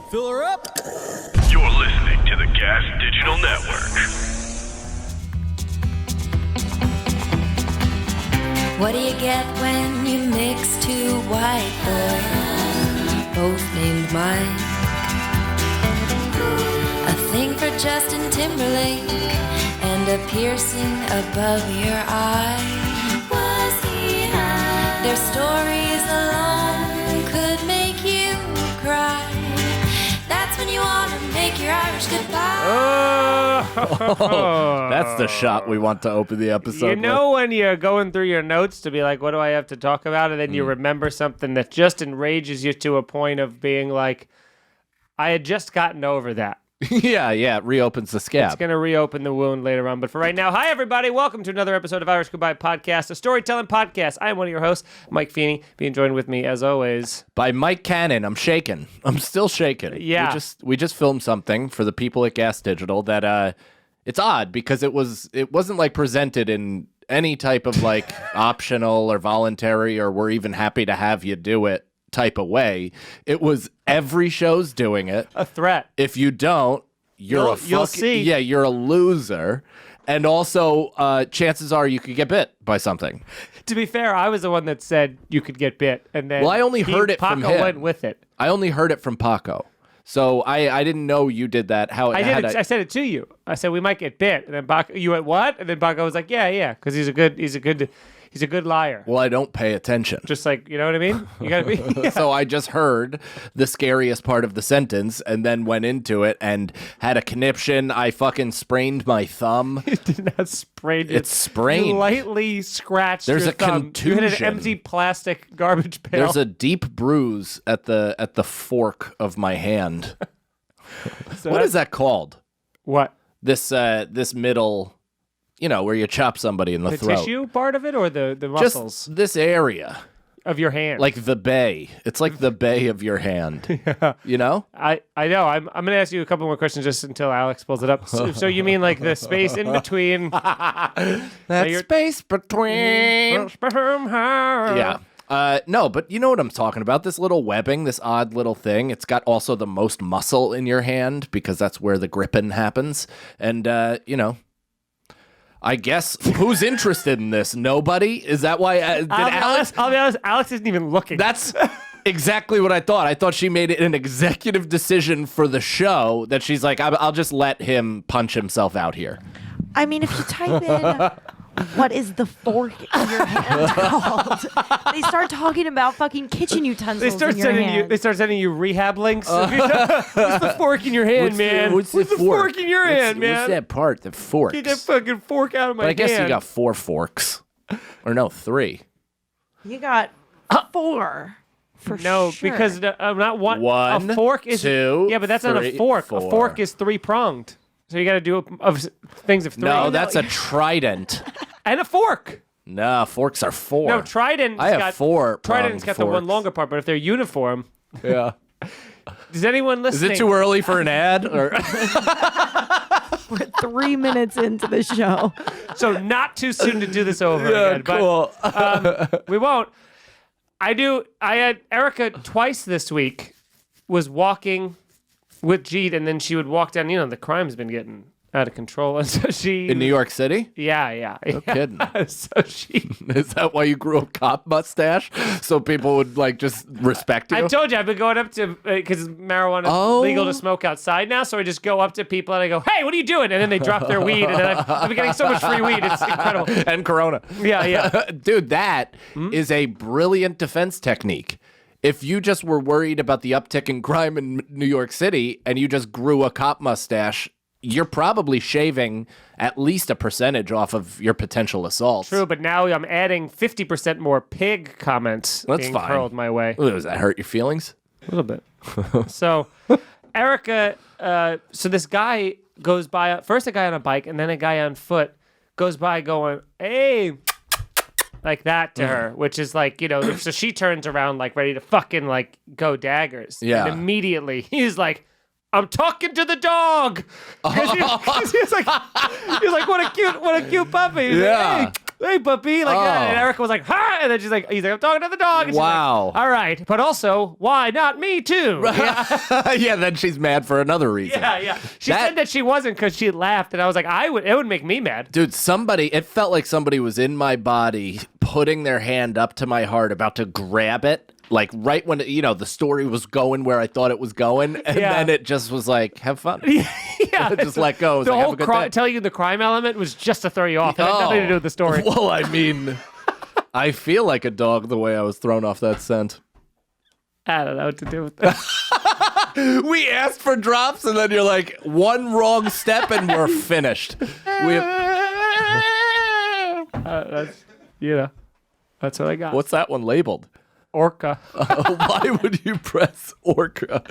Fill her up. You're listening to the Gas Digital Network. What do you get when you mix two white boys, both named Mike? A thing for Justin Timberlake and a piercing above your eye. Was he high? Their stories alone could make you cry. That's when you want to make your Irish goodbye. Oh, that's the shot we want to open the episode You know with. when you're going through your notes to be like, what do I have to talk about? And then you remember something that just enrages you to a point of being like, I had just gotten over that. yeah, it reopens the scab. It's going to reopen the wound later on. But for right now, hi, everybody. Welcome to another episode of Irish Goodbye Podcast, a storytelling podcast. I am one of your hosts, Mike Feeney, being joined with me, as always, By Mike Cannon. I'm shaking. I'm still shaking. Yeah. We just filmed something for the people at Gas Digital that it's odd because it wasn't like presented in any type of like optional or voluntary or we're even happy to have you do it type of way. It was every show's doing it. a threat. If you don't, you'll see. Yeah, you're a loser. And also, chances are you could get bit by something. To be fair, I was the one that said you could get bit. And then Well, I only heard it from Paco him. went with it. I only heard it from Paco. So I didn't know you did that. I said it to you. I said we might get bit, and then Paco, you went what? And then Paco was like, yeah, because he's a good liar. Well, I don't pay attention. Just like, you know what I mean? You gotta be. Yeah. So I just heard the scariest part of the sentence and then went into it and had a conniption. I fucking sprained my thumb. You did not sprain. It's sprained. You lightly scratched. There's your a thumb. You hit an contusion. empty plastic garbage pail. There's a deep bruise at the fork of my hand. So What is that called? What? This middle, where you chop somebody in the The throat. tissue part of it, or the muscles Just this area. of your hand? Like the bay. It's like the bay of your hand. Yeah. You know? I know. I'm gonna ask you a couple more questions just until Alex pulls it up. So you mean like the space in between? That you're- space between. Yeah. No, but you know what I'm talking about. This little webbing, this odd little thing. It's got also the most muscle in your hand because that's where the gripping happens. And, I guess who's interested in this? Nobody? Is that why? I'll be honest. Alex isn't even looking. That's exactly what I thought. I thought she made it an executive decision for the show that she's like, I'll just let him punch himself out here. I mean, if you type in what is the fork in your hand called, they start talking about fucking kitchen utensils They start in your sending hand. They start sending you rehab links. What's the fork in your hand, man? What's the fork in your hand, man? What's that part? The forks. Get that fucking fork out of my But I guess hand. you got 4 forks. Or no, 3. You got 4 for No, sure. because not one. One, a fork is 2, Yeah, but that's not a 3, fork. 4. A fork is 3-pronged. So you got to do things of 3. No, that's a trident. And a fork. No, forks are 4. No, trident. I have 4 Trident's got the one forks. longer part, but if they're uniform, Yeah. does anyone Is listening? it too early for an ad? Or We're 3 minutes into the show. So not too soon to do this over again. cool. But, we won't. I had Erica twice this week was walking with Jeet, and then she would walk down. The crime's been getting out of control, and so she In New York City? Yeah. No kidding. So she. Is that why you grew a cop mustache? So people would just respect you? I told you I've been going up to because marijuana is legal to smoke outside now. So I just go up to people and I go, "Hey, what are you doing?" And then they drop their weed, and then I've been getting so much free weed. It's incredible. And Corona. Yeah. Dude, that is a brilliant defense technique. If you just were worried about the uptick in crime in New York City and you just grew a cop mustache, you're probably shaving at least a percentage off of your potential assaults. True, but now I'm adding 50% more pig comments That's being fine. hurled my way. Ooh, does that hurt your feelings? A little bit. So, Erica, so this guy goes by, first a guy on a bike and then a guy on foot goes by going, "Hey," like that to her, which is like, so she turns around like ready to fucking like go daggers. Yeah. And immediately he's like, "I'm talking to the dog." 'Cause he's like, what a cute puppy. He's like, Yeah. "Hey." hey, puppy, like that. And Erica was like, ha! And then he's like, I'm talking to the dog. And she's Wow. like, all right, but also, why not me too? Yeah, then she's mad for another reason. Yeah. She said that she wasn't because she laughed, and I was like, it would make me mad. Dude, it felt like somebody was in my body, putting their hand up to my heart, about to grab it. Like right when, the story was going where I thought it was going. And then it just was like, have fun. Yeah. Just let go. The like, whole have a good day. telling you the crime element was just to throw you off. It had nothing to do with the story. Well, I mean, I feel like a dog the way I was thrown off that scent. I don't know what to do with that. We asked for drops, and then you're like, one wrong step, and we're finished. That's what I got. What's that one labeled? Orca. Why would you press orca?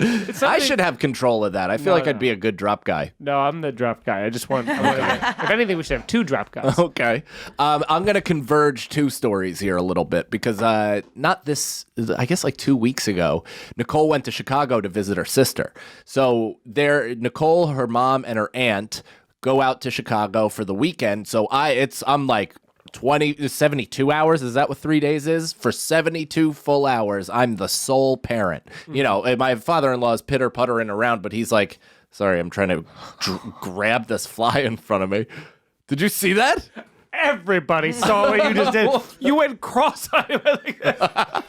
I should have control of that. I feel like I'd be a good drop guy. No, I'm the drop guy. I want if anything, we should have 2 drop guys. Okay. I'm going to converge 2 stories here a little bit because I guess like 2 weeks ago, Nicole went to Chicago to visit her sister. So Nicole, her mom, and her aunt go out to Chicago for the weekend. So I'm like 72 hours. Is that what 3 days is? For 72 full hours, I'm the sole parent. My father-in-law is pitter-puttering around, but he's like, sorry, I'm trying to grab this fly in front of me. Did you see that? Everybody saw what you just did. You went cross-eyed like this.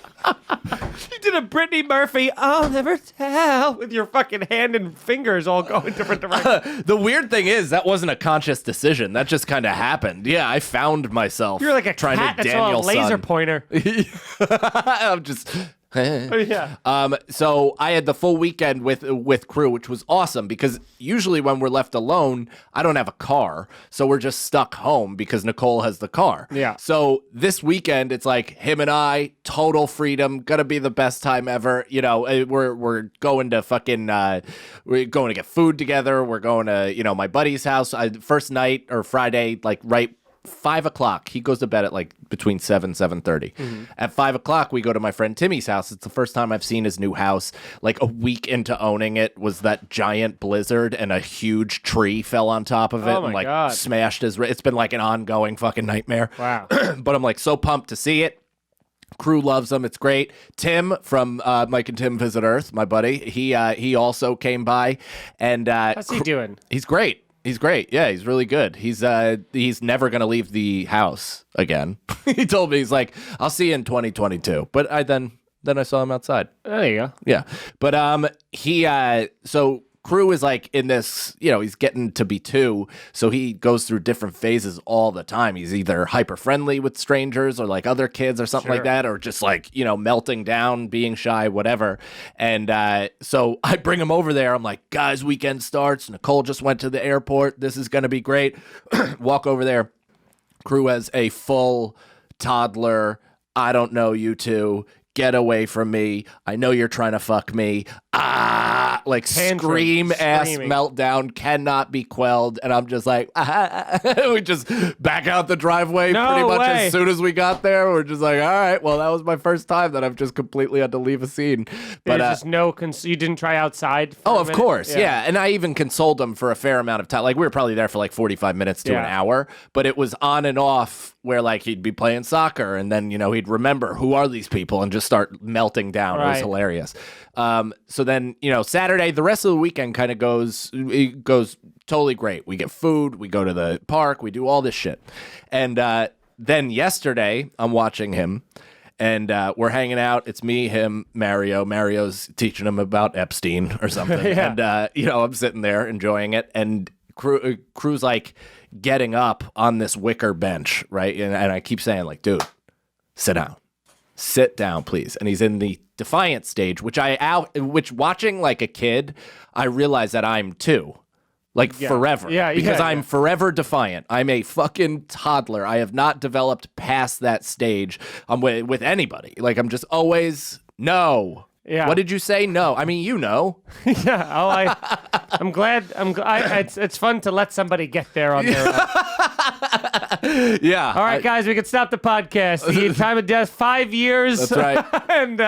You did a Brittany Murphy, I'll never tell, with your fucking hand and fingers all going different directions. The weird thing is that wasn't a conscious decision. That just kind of happened. Yeah, I found myself. You're like a trying cat to that saw a laser pointer. I'm just. Yeah. So I had the full weekend with crew, which was awesome because usually when we're left alone, I don't have a car, so we're just stuck home because Nicole has the car. Yeah. So this weekend, it's like him and I, total freedom, gonna be the best time ever. We're going to we're going to get food together. We're going to my buddy's house. First night or Friday, like right. 5 o'clock. He goes to bed at like between 7:30. Mm-hmm. At 5 o'clock, we go to my friend Timmy's house. It's the first time I've seen his new house. Like a week into owning it was that giant blizzard and a huge tree fell on top of it and like God. Smashed his. It's been like an ongoing fucking nightmare. Wow. But I'm like so pumped to see it. Crew loves them. It's great. Tim from Mike and Tim Visit Earth, my buddy. He also came by and how's he doing? He's great. He's great. Yeah, he's really good. He's never going to leave the house again. He told me, he's like, I'll see you in 2022. But then I saw him outside. There you go. Yeah. But so Crew is like in this, he's getting to be 2, so he goes through different phases all the time. He's either hyper friendly with strangers or like other kids or something like that, or just like, melting down, being shy, whatever. And so I bring him over there. I'm like, guys, weekend starts. Nicole just went to the airport. This is going to be great. Walk over there. Crew has a full toddler. I don't know you two. Get away from me. I know you're trying to fuck me. Like screaming. Meltdown cannot be quelled. And I'm just like, we just back out the driveway pretty much as soon as we got there. We're just like, all right, well, that was my first time that I've just completely had to leave a scene. But there's just you didn't try outside for of course. Yeah. And I even consoled him for a fair amount of time. Like we were probably there for like 45 minutes to an hour, but it was on and off where like he'd be playing soccer and then, he'd remember who are these people and just start melting down. Right. It was hilarious. So then, Saturday, the rest of the weekend kind of goes totally great. We get food, we go to the park, we do all this shit. And then yesterday, I'm watching him and we're hanging out. It's me, him, Mario. Mario's teaching him about Epstein or something. And, I'm sitting there enjoying it. And Crew's like getting up on this wicker bench, right? And I keep saying like, dude, sit down, please. And he's in the defiant stage, which watching like a kid, I realize that I'm too. Like forever. Because I'm forever defiant. I'm a fucking toddler. I have not developed past that stage. I'm with anybody. Like I'm just always no. Yeah. What did you say? No. I mean, Yeah. I'm glad. It's fun to let somebody get there on their own. Yeah. All right, guys, we can stop the podcast. The time of death, 5 years. That's right. And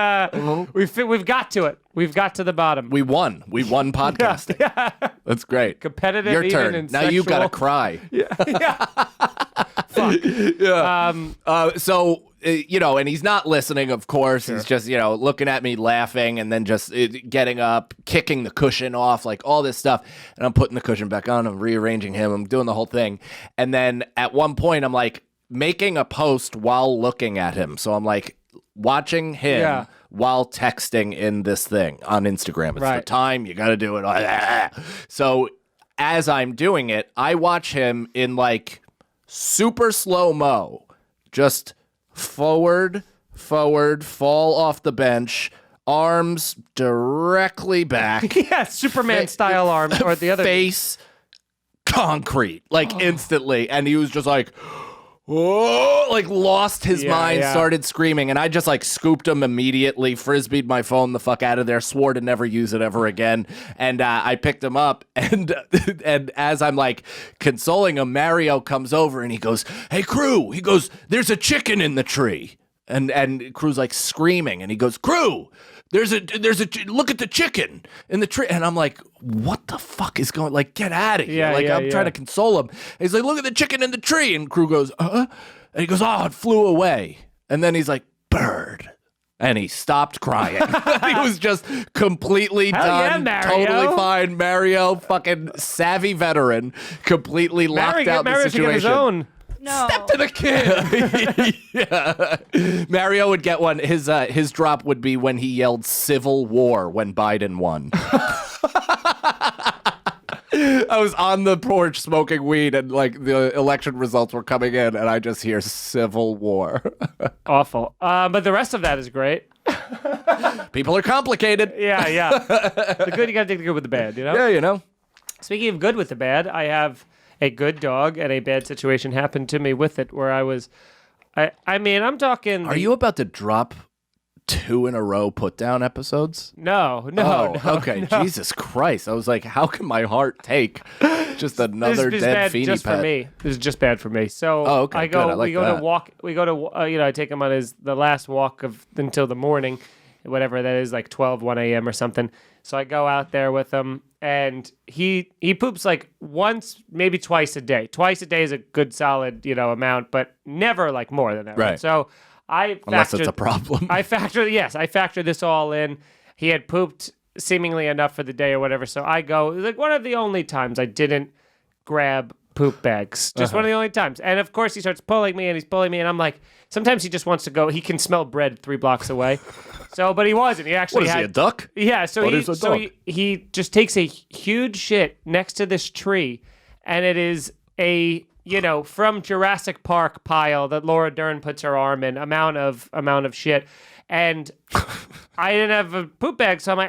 we've got to it. We've got to the bottom. We won podcasting. Yeah. That's great. Competitive. Your turn. Even now you gotta cry. Yeah. Fuck. So, and he's not listening, of course. Sure. He's just, looking at me laughing and then just getting up, kicking the cushion off, like all this stuff. And I'm putting the cushion back on. I'm rearranging him. I'm doing the whole thing. And then at one point, I'm like making a post while looking at him. So I'm like watching him while texting in this thing on Instagram. It's the time. You got to do it. So as I'm doing it, I watch him in like super slow-mo, just forward, fall off the bench, arms directly back. Yeah, Superman-style arms, or the other... Face concrete, like instantly. And he was just like... Whoa, like lost his mind, started screaming, and I just like scooped him immediately, frisbeed my phone the fuck out of there, swore to never use it ever again, and I picked him up, and as I'm like consoling him, Mario comes over and he goes, "Hey Crew," he goes, "there's a chicken in the tree," and Crew's like screaming, and he goes, "Crew, there's a look at the chicken in the tree," and I'm like, what the fuck is going? Like, get out of here! I'm trying to console him. And he's like, "Look at the chicken in the tree," and Crew goes, and he goes, "Oh, it flew away," and then he's like, "Bird," and he stopped crying. He was just completely done, totally fine. Mario, fucking savvy veteran, completely locked out the situation. His own. No. Step to the kid. Mario would get one. His drop would be when he yelled "Civil War" when Biden won. I was on the porch smoking weed, and like the election results were coming in, and I just hear "Civil War." Awful. But the rest of that is great. People are complicated. Yeah. The good, you gotta take the good with the bad, Yeah, Speaking of good with the bad, I have a good dog, and a bad situation happened to me with it, where I'm talking... Are you about to drop 2 in a row put down episodes? No. Okay, no. Jesus Christ. I was like, how can my heart take just another dead Feeney just pet? For me. This is just bad for me. So okay, I go, good. I like we go to, I take him on the last walk until the morning, whatever that is, like 1 a.m. or something. So I go out there with him, and he poops like once, maybe twice a day. Twice a day is a good solid, amount, but never like more than that. Right. So unless it's a problem. I factor this all in. He had pooped seemingly enough for the day or whatever. So I go, like one of the only times I didn't grab poop bags. Just one of the only times. And of course he starts pulling me, and I'm like, sometimes he just wants to go. He can smell bread 3 blocks away. But he wasn't. He actually he, a duck? Yeah, he just takes a huge shit next to this tree, and it is a from Jurassic Park pile that Laura Dern puts her arm in, amount of shit. And I didn't have a poop bag, so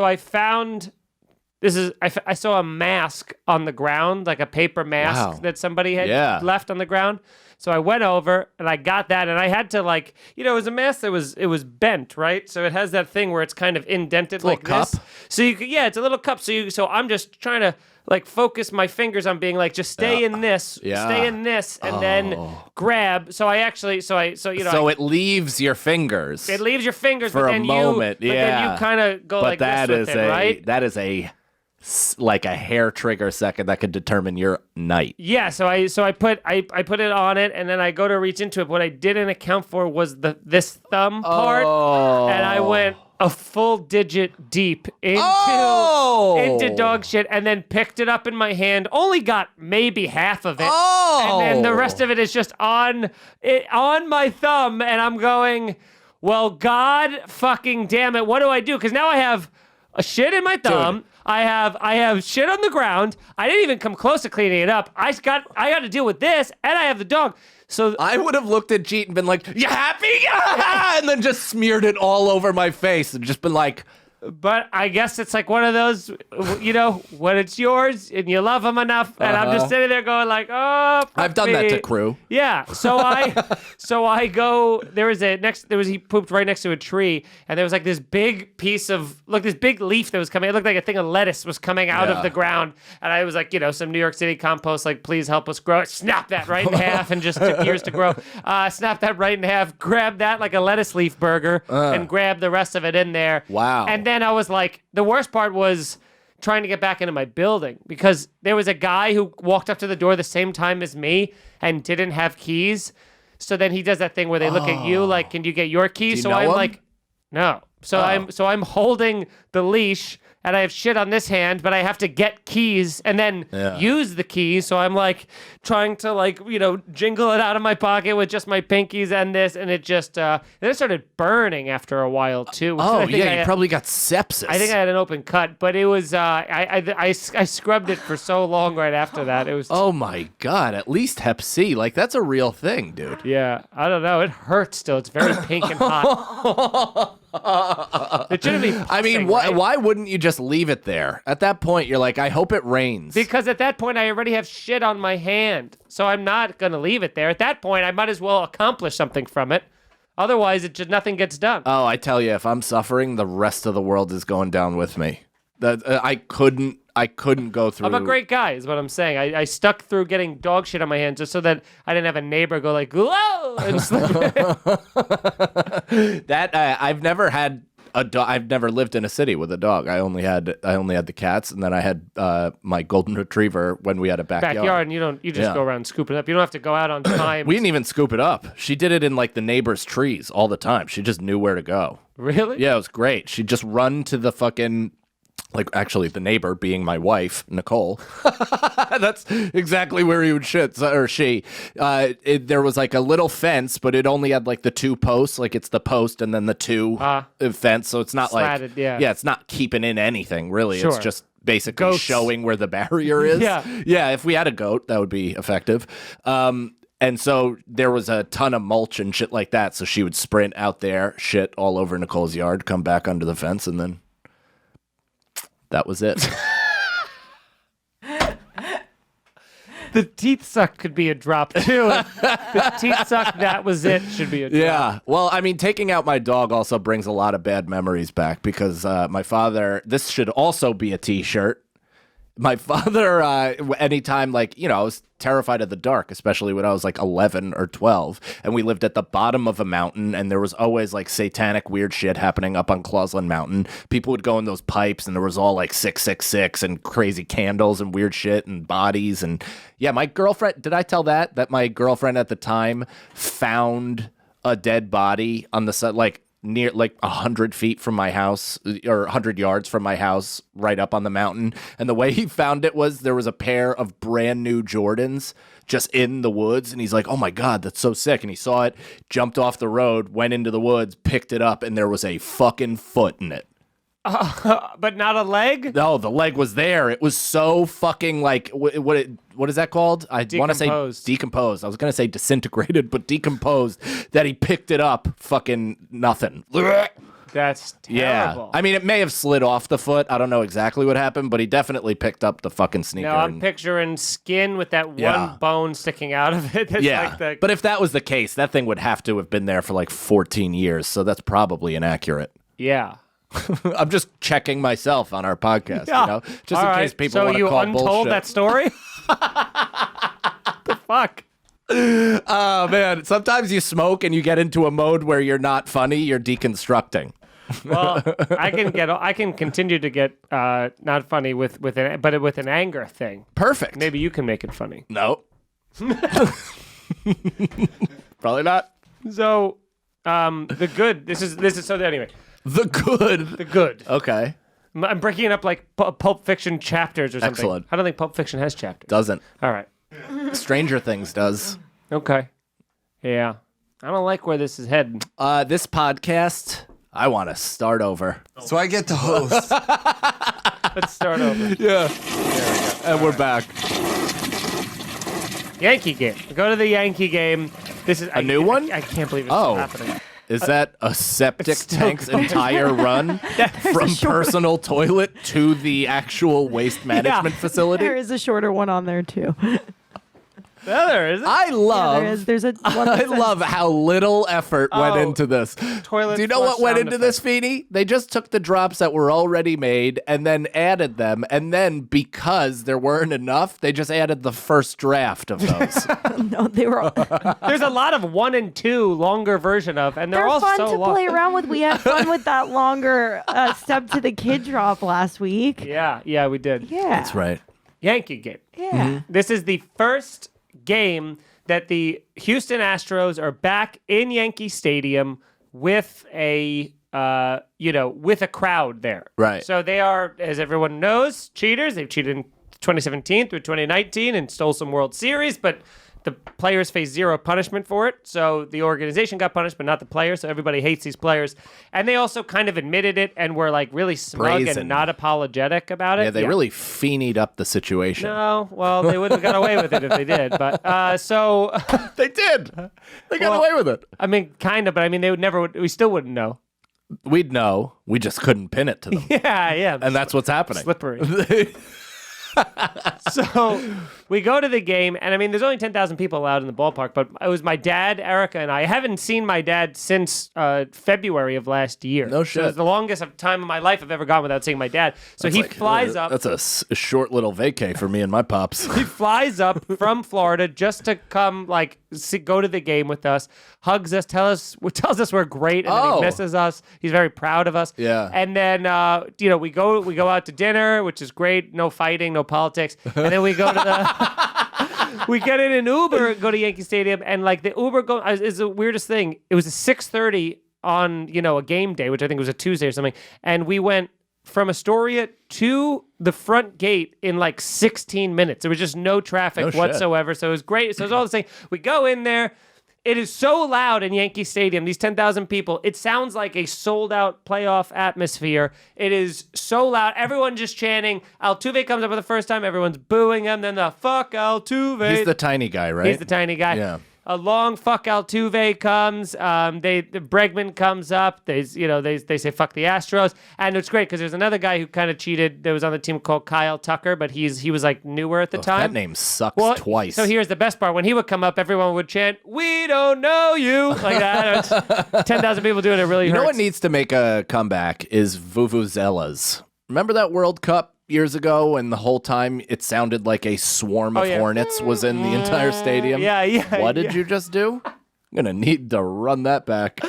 I found I saw a mask on the ground, like a paper mask that somebody had left on the ground. So I went over and I got that, and I had to it was a mask that was bent, right? So it has that thing where it's kind of indented like cup. this. So it's a little cup. So I'm just trying to focus my fingers on being like, just stay in this, and then grab. So I actually, so it leaves your fingers. It leaves your fingers for a moment. But then you kind of go like this with it, right? That is like a hair trigger second that could determine your night. Yeah, so I put it on it, and then I go to reach into it. What I didn't account for was this thumb part, and I went a full digit deep into dog shit, and then picked it up in my hand. Only got maybe half of it, and then the rest of it is just on my thumb, and I'm going, well, God fucking damn it, what do I do? Because now I have a shit in my thumb. Dude. I have shit on the ground. I didn't even come close to cleaning it up. I got to deal with this, and I have the dog. So I would have looked at Jeet and been like, "You happy?" And then just smeared it all over my face and just been like. But I guess it's like one of those, when it's yours and you love them enough, and I'm just sitting there going like, "Oh, I've done that to Crew." Yeah. So I go. He pooped right next to a tree, and there was like this big piece of this big leaf that was coming. It looked like a thing of lettuce was coming out of the ground, and I was like, some New York City compost, like, please help us grow it. Snap that right in half, and just took years to grow. Snap that right in half. Grab that like a lettuce leaf burger, and grab the rest of it in there. Wow. And then I was like, the worst part was trying to get back into my building because there was a guy who walked up to the door the same time as me and didn't have keys. So then he does that thing where they look at you like, can you get your keys? Do you know I'm him? like, no. So I'm holding the leash and I have shit on this hand, but I have to get keys and then use the keys. So I'm like trying to like, jingle it out of my pocket with just my pinkies and this. And it just, then it started burning after a while too. Oh, yeah, you probably got sepsis. I think I had an open cut, but it was, I scrubbed it for so long right after that. It was. Oh my God, at least Hep C. Like, that's a real thing, dude. Yeah, I don't know. It hurts still. It's very pink and hot. It shouldn't be. I mean, why wouldn't you just leave it there? At that point, you're like, I hope it rains. Because at that point, I already have shit on my hand. So I'm not going to leave it there. At that point, I might as well accomplish something from it. Otherwise, nothing gets done. Oh, I tell you, if I'm suffering, the rest of the world is going down with me. I couldn't go through. I'm a great guy, is what I'm saying. I stuck through getting dog shit on my hands just so that I didn't have a neighbor go like, whoa! And I've never had a dog. I've never lived in a city with a dog. I only had the cats, and then I had my golden retriever when we had a backyard. And you just go around scooping it up. You don't have to go out on time. We didn't even scoop it up. She did it in like the neighbor's trees all the time. She just knew where to go. Really? Yeah, it was great. She'd just run to the fucking. Like, actually, the neighbor being my wife, Nicole. That's exactly where he would shit, or she. There was, like, a little fence, but it only had, like, the two posts. Like, it's the post and then the two fence. So it's not slatted, like... Yeah, it's not keeping in anything, really. Sure. It's just basically showing where the barrier is. Yeah, if we had a goat, that would be effective. And so there was a ton of mulch and shit like that. So she would sprint out there, shit all over Nicole's yard, come back under the fence, and then... That was it. The teeth suck could be a drop, too. The teeth suck, that was it, should be a drop. Yeah. Well, I mean, taking out my dog also brings a lot of bad memories back because my father, this should also be a T-shirt. My father, anytime, like, I was terrified of the dark, especially when I was like 11 or 12, and we lived at the bottom of a mountain, and there was always like satanic weird shit happening up on Clausland Mountain. People would go in those pipes, and there was all like 666 and crazy candles and weird shit and bodies. And yeah, my girlfriend, did I tell that my girlfriend at the time found a dead body on the side, like, near like 100 feet from my house or 100 yards from my house right up on the mountain. And the way he found it was there was a pair of brand new Jordans just in the woods. And he's like, oh my God, that's so sick. And he saw it, jumped off the road, went into the woods, picked it up, and there was a fucking foot in it. But not a leg? No, the leg was there. It was so fucking like what is that called? I want to say decomposed. I was gonna say disintegrated, but decomposed. That he picked it up, fucking nothing. That's terrible. Yeah, I mean, it may have slid off the foot. I don't know exactly what happened, but he definitely picked up the fucking sneaker. No, I'm picturing skin with that one bone sticking out of it. That's like but if that was the case, that thing would have to have been there for like 14 years. So that's probably inaccurate. Yeah. I'm just checking myself on our podcast, just in case people want to call bullshit. So you untold that story? The fuck? Oh, man. Sometimes you smoke and you get into a mode where you're not funny, you're deconstructing. Well, I can continue to get not funny with an anger thing. Perfect. Maybe you can make it funny. No. Probably not. So, the good. This is so. Anyway, the good. Okay. I'm breaking it up like Pulp Fiction chapters or something. Excellent. I don't think Pulp Fiction has chapters. Doesn't. All right. Stranger Things does. Okay. Yeah. I don't like where this is heading. This podcast, I want to start over. So I get to host. Let's start over. Yeah. And we're back. Yankee game. Go to the Yankee game. This is a new one? I can't believe it's still happening. Is that a septic tank's entire run from personal toilet to the actual waste management facility? There is a shorter one on there too. No, there isn't. I love. there is. There's a one I that says- love how little effort went into this. Toilet Do you know flush what went sound into this, Feeney? They just took the drops that were already made and then added them. And then because there weren't enough, they just added the first draft of those. No, they were. There's a lot of 1 and 2 longer version of, and they're They're all fun so to long. play around with. We had fun with that longer step to the kid drop last week. Yeah, we did. Yeah, That's right. Yankee game. Yeah. This is the first game that the Houston Astros are back in Yankee Stadium with a with a crowd there. Right. So they are, as everyone knows, cheaters. They've cheated in 2017 through 2019 and stole some World Series, but the players face zero punishment for it. So the organization got punished, but not the players. So everybody hates these players. And they also kind of admitted it and were like really smug Brazen. and not apologetic about it. Yeah, they really Feenied up the situation. No, well, they wouldn't have got away with it if they did. But so, They did. They got away with it. I mean, kind of, but I mean, they would never. We still wouldn't know. We'd know. We just couldn't pin it to them. Yeah. And that's what's happening. Slippery. So we go to the game, and I mean, there's only 10,000 people allowed in the ballpark, but it was my dad, Erica, and I haven't seen my dad since February of last year. No So shit. it's the longest time of my life I've ever gone without seeing my dad. So he flies up. That's a short little vacay for me and my pops. He flies up from Florida just to come, go to the game with us, hugs us, tells us we're great, and then Oh. he misses us. He's very proud of us. Yeah. And then, we go out to dinner, which is great. No fighting, no politics. And then we go to the, we get in an Uber and go to Yankee Stadium, and the Uber is the weirdest thing. It was a 6:30 on, a game day, which I think was a Tuesday or something, and we went from Astoria to the front gate in 16 minutes. There was just no traffic No shit. whatsoever. So it was great. So it was all the same. We go in there. It is so loud in Yankee Stadium, these 10,000 people. It sounds like a sold-out playoff atmosphere. It is so loud. Everyone just chanting. Altuve comes up for the first time. Everyone's booing him. Then the fuck Altuve. He's the tiny guy, right? He's the tiny guy. Yeah. A long fuck Altuve comes. Bregman comes up. They say fuck the Astros, and it's great because there's another guy who kind of cheated. That was on the team called Kyle Tucker, but he was newer at the time. That name sucks twice. So here's the best part: when he would come up, everyone would chant, "We don't know you," like that. 10,000 people doing it really You hurts. know what needs to make a comeback is vuvuzelas. Remember that World Cup years ago, and the whole time it sounded like a swarm of hornets was in the entire stadium? Yeah. What did you just do? I'm gonna need to run that back.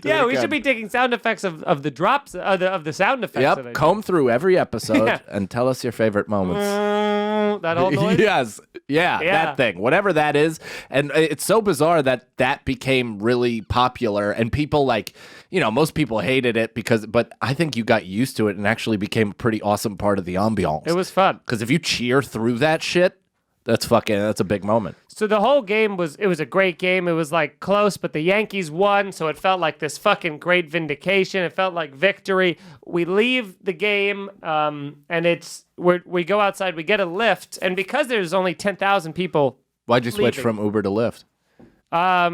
Yeah, we should be taking sound effects of the drops of the sound effects. that I Yep, do. comb through every episode Yeah. and tell us your favorite moments. That whole noise. Yes. Yeah, Yeah. that thing. Whatever that is. And it's so bizarre that became really popular and people most people hated it but I think you got used to it and actually became a pretty awesome part of the ambiance. It was fun. Because if you cheer through that shit, that's a big moment. So the whole game was a great game. It was close, but the Yankees won, so it felt like this fucking great vindication. It felt like victory. We leave the game, and we go outside. We get a lift, and because there's only 10,000 people. Why'd you switch leaving. from Uber to Lyft? I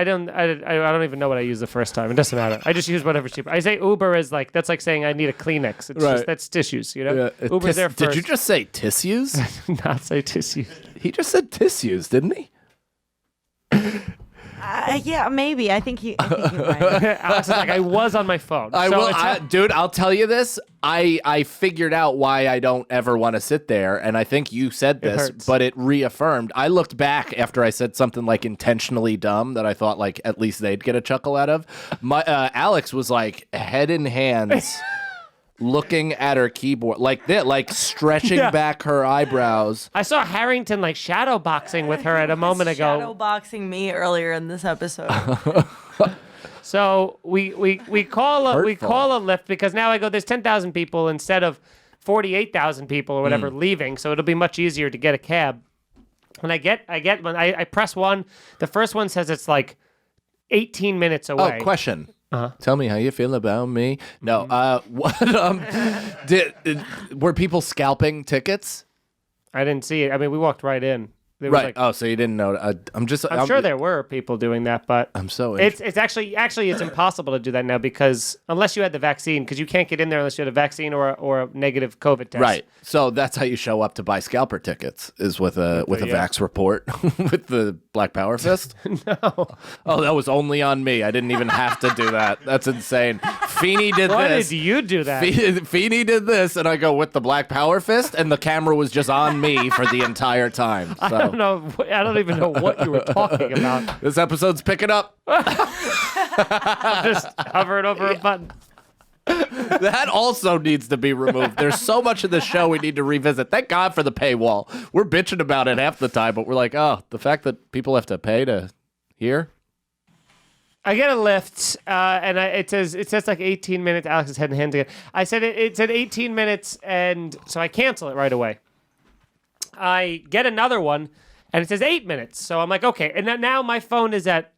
don't even know what I used the first time. It doesn't matter. I just use whatever's cheaper. I say Uber is that's like saying I need a Kleenex. It's Right. just that's tissues, Uber's there first. Did you just say tissues? not say tissues? He just said tissues, didn't he? Yeah, maybe. I think you're right. Alex is I was on my phone. Dude, I'll tell you this. I figured out why I don't ever want to sit there, and I think you said this, hurts. but it reaffirmed. I looked back after I said something intentionally dumb that I thought at least they'd get a chuckle out of. My Alex was head in hands. Looking at her keyboard stretching back her eyebrows. I saw Harrington shadow boxing with her at a moment ago. Shadow boxing me earlier in this episode. So we call a lift because now I go. There's 10,000 people instead of 48,000 people or whatever leaving. So it'll be much easier to get a cab. When I press one, the first one says it's 18 minutes away. Oh, question. Tell me how you feel about me. No, what? Were people scalping tickets? I didn't see it. I mean, we walked right in. There was Right. So you didn't know. I'm sure there were people doing that, but I'm so. It's actually it's impossible to do that now because unless you had the vaccine, because you can't get in there unless you had a vaccine or a negative COVID test. Right. So that's how you show up to buy scalper tickets is with a vax report with the Black Power fist. No. Oh, that was only on me. I didn't even have to do that. That's insane. Feeney did Why this. did you do that? Feeney did this, and I go with the Black Power fist, and the camera was just on me for the entire time. So. I don't know. I don't even know what you were talking about. This episode's picking up. I'm just hovering over a button. That also needs to be removed. There's so much of the show we need to revisit. Thank God for the paywall. We're bitching about it half the time, but we're like, oh, the fact that people have to pay to hear. I get a lift, and it says like 18 minutes. Alex's head and hands again. I said it said 18 minutes, and so I cancel it right away. I get another one, and it says 8 minutes. So I'm like, okay. And then now my phone is at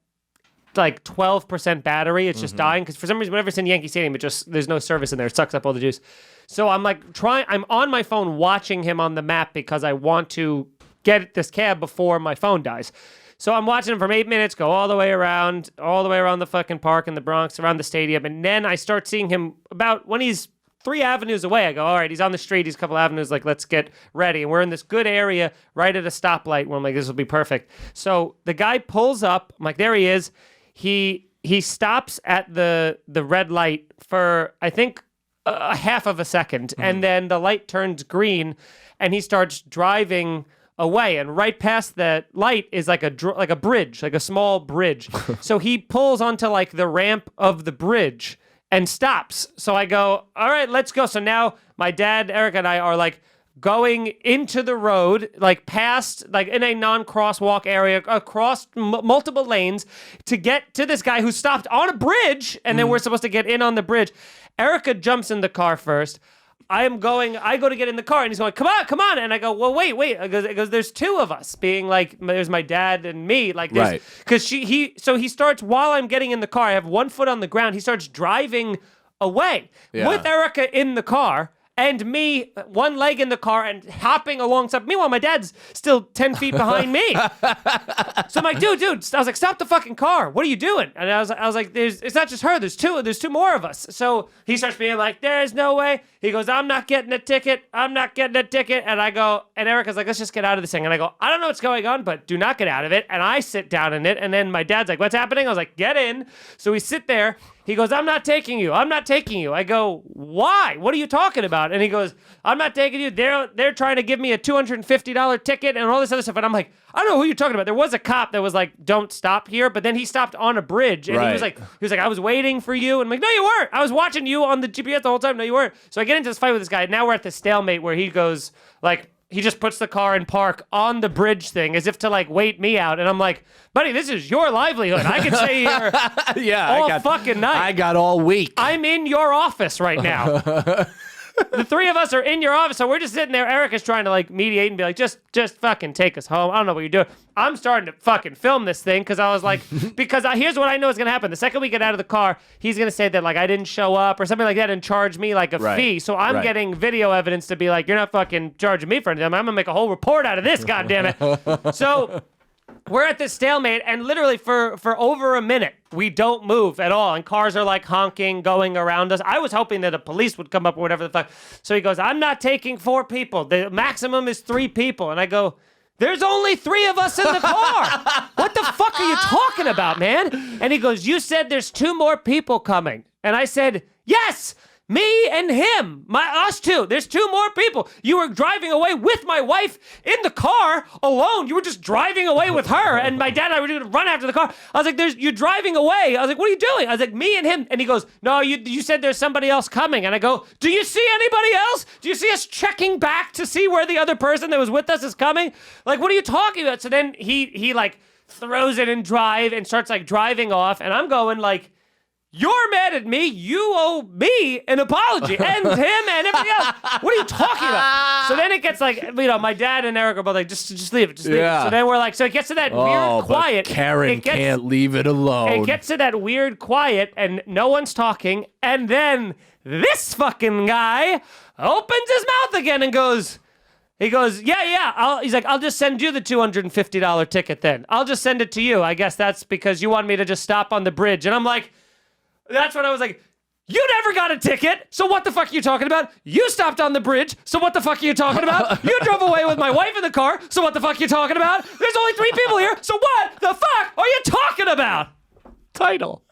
like 12% battery. It's just dying because for some reason, whenever it's in Yankee Stadium, there's no service in there. It sucks up all the juice. So I'm like I'm on my phone watching him on the map because I want to get this cab before my phone dies. So I'm watching him from 8 minutes, go all the way around the fucking park in the Bronx, around the stadium. And then I start seeing him about when he's 3 avenues away. I go, all right, he's on the street. He's a couple avenues. Like, let's get ready. And we're in this good area right at a stoplight where I'm like, this will be perfect. So the guy pulls up. I'm like, there he is. He stops at the red light for, I think, a half of a second. And then the light turns green and he starts driving away, and right past that light is like a bridge, like a small bridge. So he pulls onto like the ramp of the bridge and stops. So I go, all right, let's go. So now my dad, Eric, and I are like going into the road, like past, like in a non-crosswalk area, across multiple lanes to get to this guy who stopped on a bridge, and then we're supposed to get in on the bridge. Erica jumps in the car first. I go to get in the car, and he's going, come on. And I go, well, wait. It goes, there's 2 of us, being like, there's my dad and me. Like, right. Because he starts, while I'm getting in the car, I have one foot on the ground. He starts driving away with Erica in the car and me, one leg in the car and hopping alongside. Meanwhile, my dad's still 10 feet behind me. So I'm like, dude, I was like, stop the fucking car. What are you doing? And I was like, it's not just her. There's 2 more of us. So he starts being like, there's no way. He goes, I'm not getting a ticket. And I go, and Erica's like, let's just get out of this thing. And I go, I don't know what's going on, but do not get out of it. And I sit down in it. And then my dad's like, what's happening? I was like, get in. So we sit there. He goes, I'm not taking you. I go, why? What are you talking about? And he goes, I'm not taking you. They're trying to give me a $250 ticket and all this other stuff. And I'm like, I don't know who you're talking about. There was a cop that was like, don't stop here. But then he stopped on a bridge. And he was like, I was waiting for you. And I'm like, no, you weren't. I was watching you on the GPS the whole time. No, you weren't. So I get into this fight with this guy. Now we're at the stalemate where he goes, like, he just puts the car in park on the bridge thing as if to like wait me out. And I'm like, buddy, this is your livelihood. I can stay here all fucking night. I got all week. I'm in your office right now. The 3 of us are in your office, so we're just sitting there. Eric is trying to like mediate and be like, just fucking take us home. I don't know what you're doing. I'm starting to fucking film this thing because I was like, here's what I know is gonna happen. The second we get out of the car, he's gonna say that like I didn't show up or something like that and charge me like a fee. So I'm getting video evidence to be like, you're not fucking charging me for anything. I'm gonna make a whole report out of this. goddammit. So we're at this stalemate, and literally for over a minute, we don't move at all. And cars are like honking, going around us. I was hoping that a police would come up or whatever the fuck. So he goes, I'm not taking 4 people. The maximum is 3 people. And I go, there's only 3 of us in the car. What the fuck are you talking about, man? And he goes, you said there's 2 more people coming. And I said, yes. Me and him, us 2. There's 2 more people. You were driving away with my wife in the car alone. You were just driving away with her, and my dad and I were going to run after the car. I was like, you're driving away. I was like, what are you doing? I was like, me and him. And he goes, no, you said there's somebody else coming. And I go, do you see anybody else? Do you see us checking back to see where the other person that was with us is coming? Like, what are you talking about? So then he like throws it in drive and starts like driving off, and I'm going like, you're mad at me. You owe me an apology, and him and everybody else. What are you talking about? So then it gets like, my dad and Eric are both like, just leave it, just leave it. So then we're like, so it gets to that weird quiet. But Karen can't leave it alone. It gets to that weird quiet, and no one's talking, and then this fucking guy opens his mouth again and goes, He goes, yeah. He's like, I'll just send you the $250 ticket then. I'll just send it to you. I guess that's because you want me to just stop on the bridge. And I'm like, that's when I was like, you never got a ticket, so what the fuck are you talking about? You stopped on the bridge, so what the fuck are you talking about? You drove away with my wife in the car, so what the fuck are you talking about? There's only 3 people here, so what the fuck are you talking about? Title.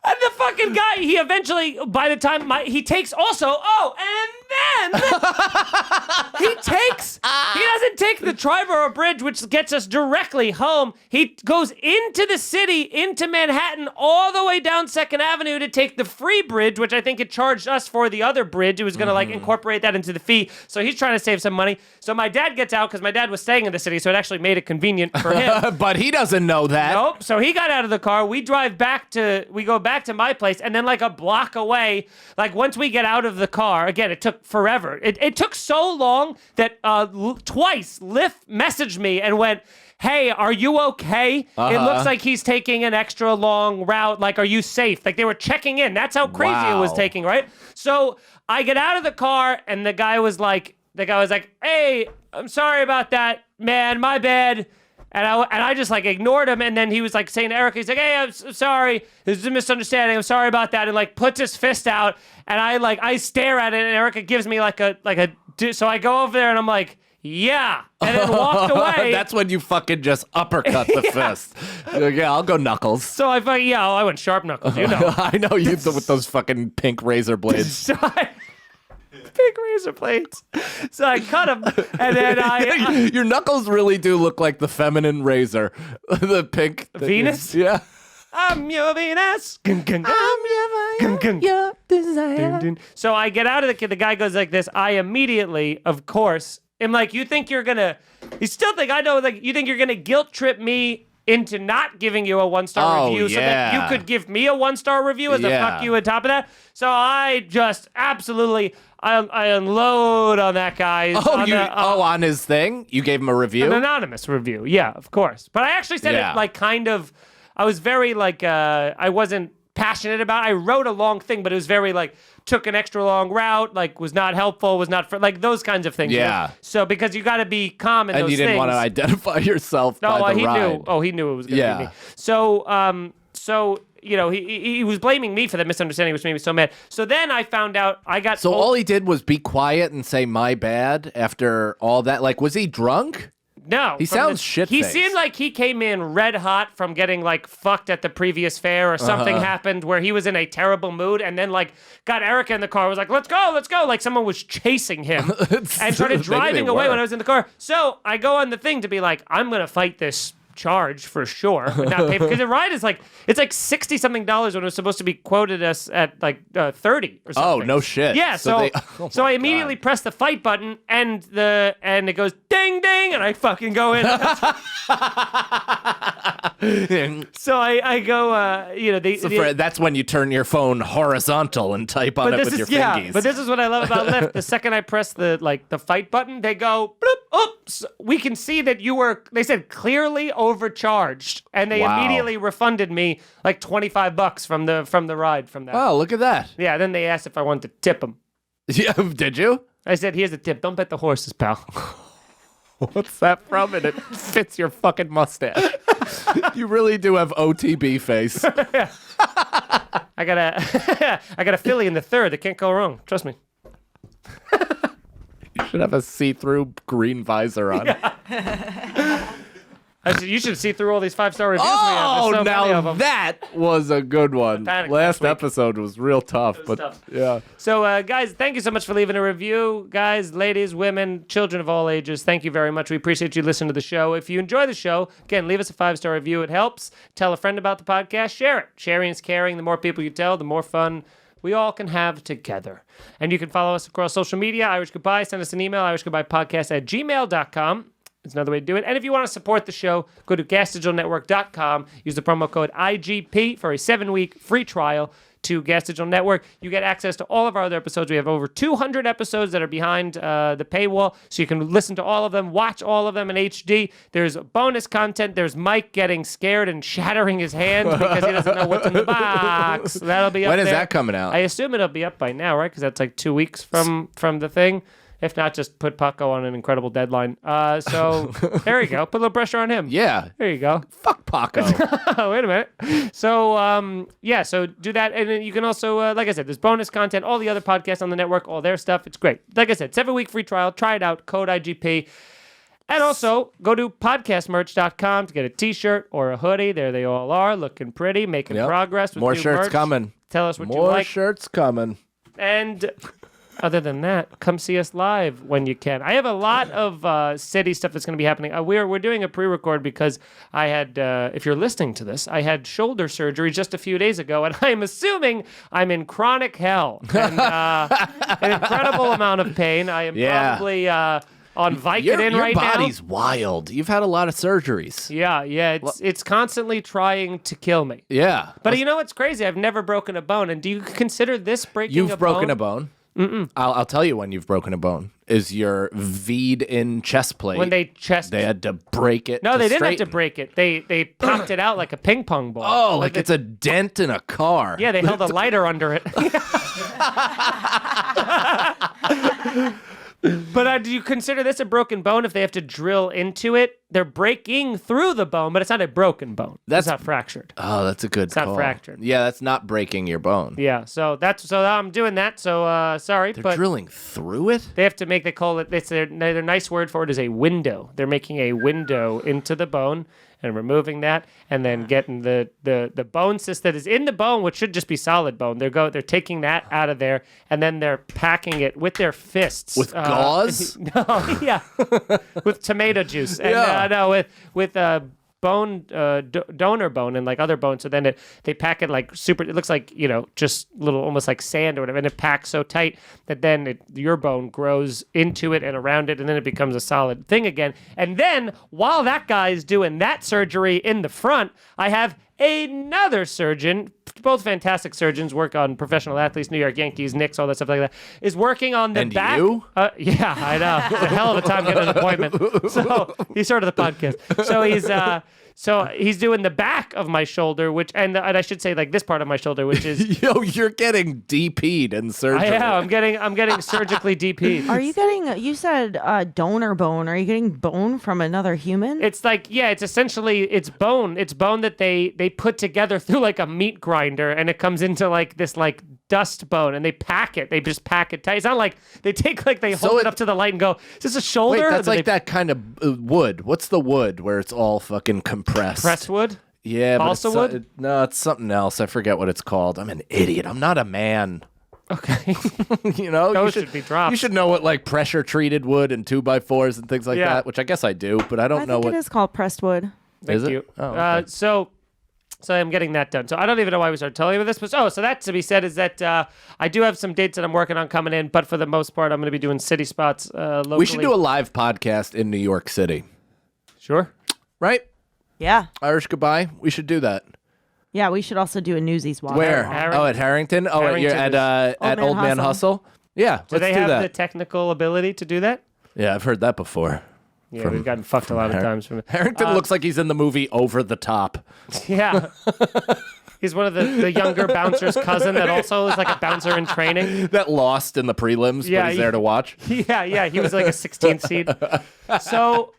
And the fucking guy, he eventually, by the time he takes also, and then he doesn't take the Triborough Bridge, which gets us directly home. He goes into the city, into Manhattan, all the way down 2nd Avenue to take the free bridge, which I think it charged us for the other bridge. It was going to incorporate that into the fee. So he's trying to save some money. So my dad gets out because my dad was staying in the city, so it actually made it convenient for him. But he doesn't know that. Nope. So he got out of the car. We go back to my place, and then like a block away, like once we get out of the car, again, it took forever. It took so long that twice Lyft messaged me and went, hey, are you okay? It looks like he's taking an extra long route. Like, are you safe? Like, they were checking in. That's how crazy it was taking, right? So I get out of the car, and the guy was like, hey, I'm sorry about that, man, my bad. And I just like ignored him, and then he was like saying to Erica, he's like, hey, I'm sorry, there's a misunderstanding, I'm sorry about that, and like puts his fist out, and I stare at it, and Erica gives me so I go over there, and I'm like, yeah, and then walked away. That's when you fucking just uppercut the fist. You're like, yeah, I'll go knuckles. So I went sharp knuckles, you know. I know you with those fucking pink razor blades. Big razor blades. So I cut him, and then your knuckles really do look like the feminine razor. The pink. Venus? Yeah. I'm your Venus. I'm your desire. So I get out of the guy goes like this. I immediately, of course, am like, you think you're gonna, you still think, I know, like, you think you're gonna guilt trip me into not giving you a 1-star review so that you could give me a 1-star review as a fuck you on top of that. So I just absolutely, I unload on that guy. On his thing? You gave him a review? An anonymous review, yeah, of course. But I actually said it like kind of, I was very like, I wasn't passionate about it. I wrote a long thing, but it was very like, took an extra long route, like was not helpful, was not, like those kinds of things. Yeah. You know? So because you got to be calm in those things. And you didn't want to identify yourself by the ride. He knew it was going to be me. So, you know, he was blaming me for that misunderstanding, which made me so mad. So then I found out So all he did was be quiet and say, my bad, after all that. Like, was he drunk? No. He sounds shit-faced. He seemed like he came in red hot from getting, like, fucked at the previous fair, or something happened where he was in a terrible mood, and then, like, got Erica in the car, was like, let's go. Like someone was chasing him and started driving away when I was in the car. So I go on the thing to be like, I'm going to fight this charge for sure, but not pay because the ride is like, it's like $60-something when it was supposed to be quoted us at like 30 or something. Oh, no shit. Yeah, so I immediately press the fight button, and it goes ding ding, and I fucking go in. So I go, that's when you turn your phone horizontal and type on it with your fingies. But this is what I love about Lyft. The second I press the fight button, they go bloop, oops. We can see that they said clearly overcharged, and they immediately refunded me like $25 from the ride from that. Oh, look at that. Yeah, then they asked if I wanted to tip them. Yeah, did you? I said, here's a tip. Don't bet the horses, pal. What's that from? And it fits your fucking mustache. You really do have OTB face. I got a filly in the third. That can't go wrong. Trust me. You should have a see-through green visor on. You should see through all these 5-star reviews we have. There's so many of them. That was a good one. Last episode was real tough, yeah. So, guys, thank you so much for leaving a review. Guys, ladies, women, children of all ages, thank you very much. We appreciate you listening to the show. If you enjoy the show, again, leave us a 5-star review. It helps. Tell a friend about the podcast. Share it. Sharing is caring. The more people you tell, the more fun we all can have together. And you can follow us across social media. Irish Goodbye. Send us an email, irishgoodbyepodcast@gmail.com. It's another way to do it. And if you want to support the show, go to gasdigitalnetwork.com. Use the promo code IGP for a 7-week free trial to Gas Digital Network. You get access to all of our other episodes. We have over 200 episodes that are behind the paywall, so you can listen to all of them, watch all of them in HD. There's bonus content. There's Mike getting scared and shattering his hand because he doesn't know what's in the box. That'll be up there. When is that coming out? I assume it'll be up by now, right? Because that's like 2 weeks from the thing. If not, just put Paco on an incredible deadline. So there you go. Put a little pressure on him. Yeah. There you go. Fuck Paco. Wait a minute. So, so do that. And then you can also, like I said, there's bonus content, all the other podcasts on the network, all their stuff. It's great. Like I said, 7-week free trial. Try it out. Code IGP. And also, go to podcastmerch.com to get a t-shirt or a hoodie. There they all are, looking pretty, making progress with More new shirts merch. coming. Tell us what you More like. shirts coming. And other than that, come see us live when you can. I have a lot of city stuff that's going to be happening. We're doing a pre-record because I had, if you're listening to this, I had shoulder surgery just a few days ago, and I'm assuming I'm in chronic hell and an incredible amount of pain. I am probably on Vicodin right now. Your body's wild. You've had a lot of surgeries. Yeah. It's constantly trying to kill me. Yeah. But you know what's crazy? I've never broken a bone. And do you consider this breaking a bone? You've broken a bone? Mm-mm. I'll tell you when you've broken a bone. Is your V'd-in chest plate. When they had to break it. No, they didn't have to break it. They popped it out like a ping pong ball. Oh, like it's a dent in a car. Yeah, they held a lighter under it. But do you consider this a broken bone if they have to drill into it? They're breaking through the bone, but it's not a broken bone. It's not fractured. Oh, that's a good call. It's not fractured. Yeah, that's not breaking your bone. Yeah, so I'm doing that. So sorry, They're but drilling through it? they have to make. They call it. Their nice word for it is a window. They're making a window into the bone and removing that, and then getting the bone cyst that is in the bone, which should just be solid bone. They're taking that out of there, and then they're packing it with their fists with gauze. No, yeah, with tomato juice, and with bone donor bone and like other bones. So then they pack it like super. It looks like just little almost like sand or whatever, and it packs so tight that then your bone grows into it and around it, and then it becomes a solid thing again. And then while that guy is doing that surgery in the front, I have another surgeon, both fantastic surgeons, work on professional athletes, New York Yankees, Knicks, all that stuff like that, is working on the and back. You? Yeah, I know. It's a hell of a time getting an appointment. So he's sort of the podcast. So he's doing the back of my shoulder, and I should say like this part of my shoulder, which is you're getting DP'd in surgery. I am. I'm getting surgically DP'd. Are you getting? You said donor bone. Are you getting bone from another human? It's like it's essentially bone. It's bone that they put together through like a meat grinder, and it comes into like this like dust bone, and they pack it. They just pack it tight. It's not like they hold it up to the light and go, "Is this a shoulder?" Wait, that's like that kind of wood. What's the wood where it's all fucking compressed? Pressed wood? Yeah, balsa wood? No, it's something else. I forget what it's called. I'm an idiot. I'm not a man. Okay. Those should be dropped. You should know what like pressure treated wood and 2x4s and things like that, which I guess I do, but I don't know what it is called pressed wood. Thank you. Oh, okay. So I'm getting that done. So I don't even know why we started telling you this, but so that to be said is that I do have some dates that I'm working on coming in, but for the most part, I'm going to be doing city spots locally. We should do a live podcast in New York City. Sure. Right? Yeah. Irish Goodbye. We should do that. Yeah, we should also do a Newsies walk. Where? At Harrington? Oh, Harrington at Old Man Hustle? Yeah, do they let's have do that. the technical ability to do that? Yeah, I've heard that before. Yeah, we've gotten fucked a lot of times from it. Harrington looks like he's in the movie Over the Top. Yeah. He's one of the younger bouncer's cousin that also is like a bouncer in training. That lost in the prelims, but he's there to watch. Yeah, he was like a 16th seed. So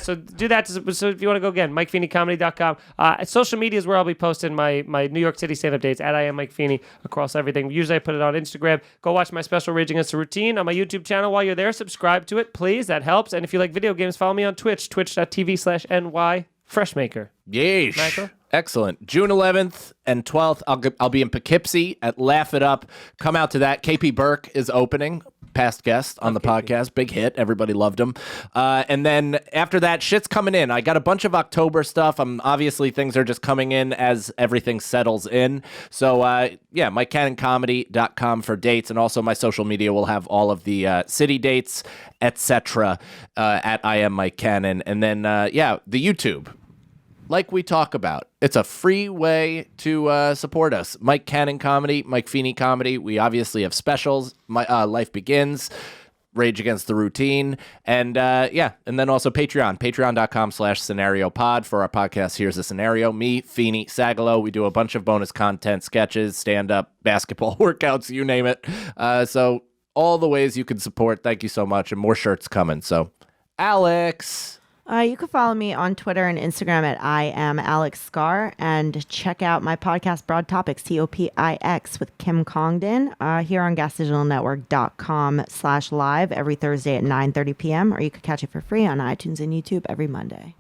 so do that. So if you want to go again, MikeFeeneyComedy.com. Social media is where I'll be posting my New York City stand-up dates at I am Mike Feeney across everything. Usually I put it on Instagram. Go watch my special Rage Against the Routine on my YouTube channel while you're there. Subscribe to it, please. That helps. And if you like video games, follow me on Twitch, twitch.tv/NY Freshmaker. Yeesh. Michael? Excellent. June 11th and 12th, I'll be in Poughkeepsie at Laugh It Up. Come out to that. KP Burke is opening. Past guest on the podcast. Big hit. Everybody loved him. And then after that, shit's coming in. I got a bunch of October stuff. Obviously, things are just coming in as everything settles in. So, MikeCannonComedy.com for dates. And also my social media will have all of the city dates, etc. At I Am Mike Cannon. And then, the YouTube. Like we talk about, it's a free way to support us. Mike Cannon Comedy, Mike Feeney Comedy. We obviously have specials. My Life Begins, Rage Against the Routine, and then also Patreon. Patreon.com/scenariopod for our podcast. Here's a Scenario. Me, Feeney, Sagalo. We do a bunch of bonus content, sketches, stand-up, basketball workouts, you name it. So all the ways you can support. Thank you so much. And more shirts coming. So, Alex. You can follow me on Twitter and Instagram at I am Alex Scar, and check out my podcast Broad Topics, TOPIX, with Kim Congdon here on gasdigitalnetwork.com/live every Thursday at 9:30 p.m. Or you could catch it for free on iTunes and YouTube every Monday.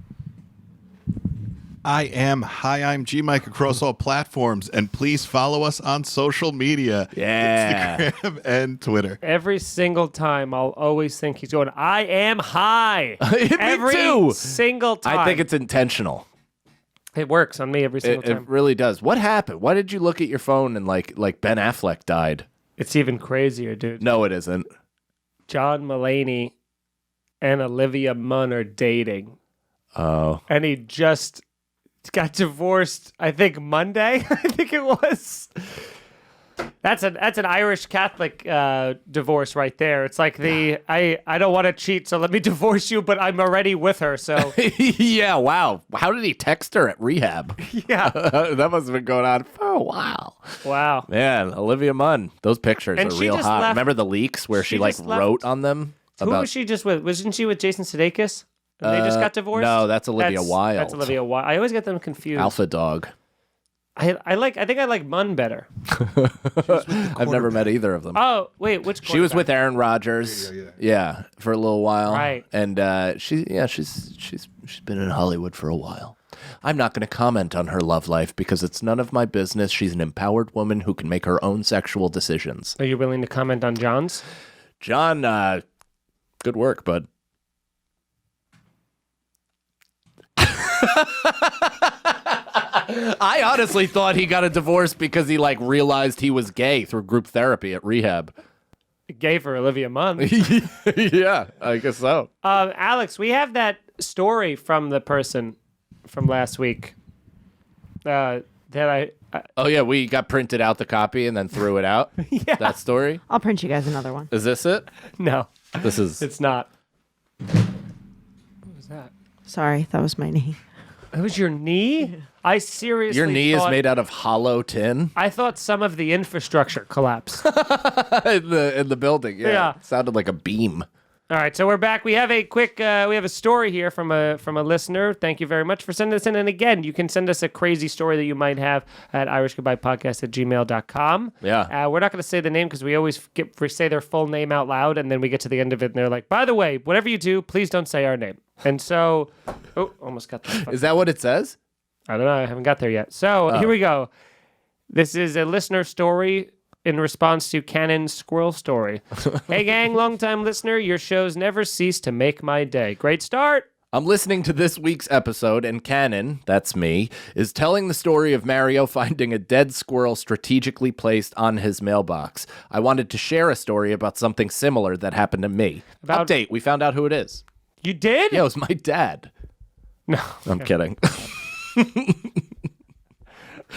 I'm G Mike across all platforms, and please follow us on social media. Yeah. Instagram and Twitter. Every single time, I'll always think he's going, I am high. Me every too. single time. I think it's intentional. It works on me every single It time. really does. What happened? Why did you look at your phone and like Ben Affleck died? It's even crazier, dude. No, it isn't. John Mulaney and Olivia Munn are dating. Oh. And he just got divorced, I think Monday. I think it was. That's an Irish Catholic divorce right there. It's like I don't want to cheat, so let me divorce you, but I'm already with her. So Yeah, wow. How did he text her at rehab? yeah, That must have been going on for a while. wow. Man, Olivia Munn, those pictures And are she real just hot. left- Remember the leaks where she like just left- wrote on them? Who was she just with? Wasn't she with Jason Sudeikis? And they just got divorced? No, that's Olivia Wilde. That's Olivia Wilde. I always get them confused. Alpha Dog. I think I like Munn better. I've never met either of them. Oh wait, which She was with quarterback? Aaron Rodgers. Yeah, for a little while. Right. And she's been in Hollywood for a while. I'm not going to comment on her love life because it's none of my business. She's an empowered woman who can make her own sexual decisions. Are you willing to comment on John's? John, good work, bud. I honestly thought he got a divorce because he like realized he was gay through group therapy at rehab. Gay for Olivia Munn. Yeah, I guess so. Alex, we have that story from the person from last week. That I Oh yeah, we got printed out the copy and then threw it out. Yeah. That story. I'll print you guys another one. Is this it? no, This is. it's not. What was that? Sorry, that was my knee. It was your knee? I seriously Your knee is thought- made out of hollow tin I thought some of the infrastructure collapsed. in the building. Yeah, Yeah. It sounded like a beam. All right, so we're back. We have a quick, we have a story here from a listener. Thank you very much for sending us in. And again, you can send us a crazy story that you might have at irishgoodbyepodcast@gmail.com. Yeah. We're not going to say the name because we always say their full name out loud, and then we get to the end of it, and they're like, by the way, whatever you do, please don't say our name. And so, oh, almost got that. Is that what it says? I don't know. I haven't got there yet. So here we go. This is a listener story in response to Cannon's squirrel story. Hey, gang, longtime listener. Your shows never cease to make my day. Great start. I'm listening to this week's episode, and Cannon, that's me, is telling the story of Mario finding a dead squirrel strategically placed on his mailbox. I wanted to share a story about something similar that happened to me. About- Update, we found out who it is. You did? Yeah, it was my dad. No. I'm kidding.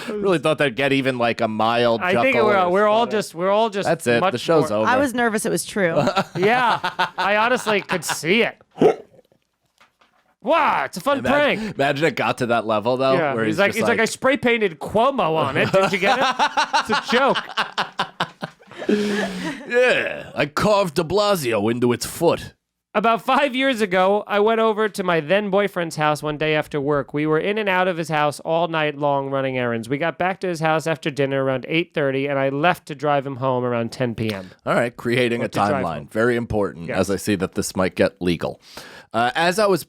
Really thought that'd get even like a mild I chuckle. think or we're all something. just. That's it. much The show's more- over. I was nervous it was true. Yeah, I honestly could see it. Wow, it's a fun prank. Imagine it got to that level though. Yeah, where he's just like, I spray painted Cuomo on it. Did you get it? It's a joke. yeah, I carved De Blasio into its foot. About 5 years ago, I went over to my then boyfriend's house one day after work. We were in and out of his house all night long running errands. We got back to his house after dinner around 8:30, and I left to drive him home around 10 p.m. All right, creating a to drive home. timeline. Very important Yes. as I see that this might get legal. As I was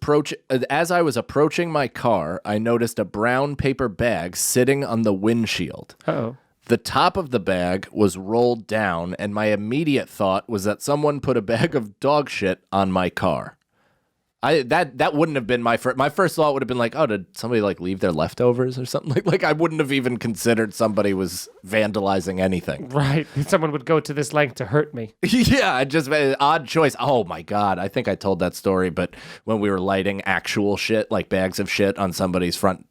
approaching my car, I noticed a brown paper bag sitting on the windshield. Uh-oh. The top of the bag was rolled down, and my immediate thought was that someone put a bag of dog shit on my car. That wouldn't have been my first thought would have been like, oh, did somebody like leave their leftovers or something? Like I wouldn't have even considered somebody was vandalizing anything. Right. Someone would go to this length to hurt me. Yeah, just odd choice. Oh my God. I think I told that story, but when we were lighting actual shit, like bags of shit on somebody's front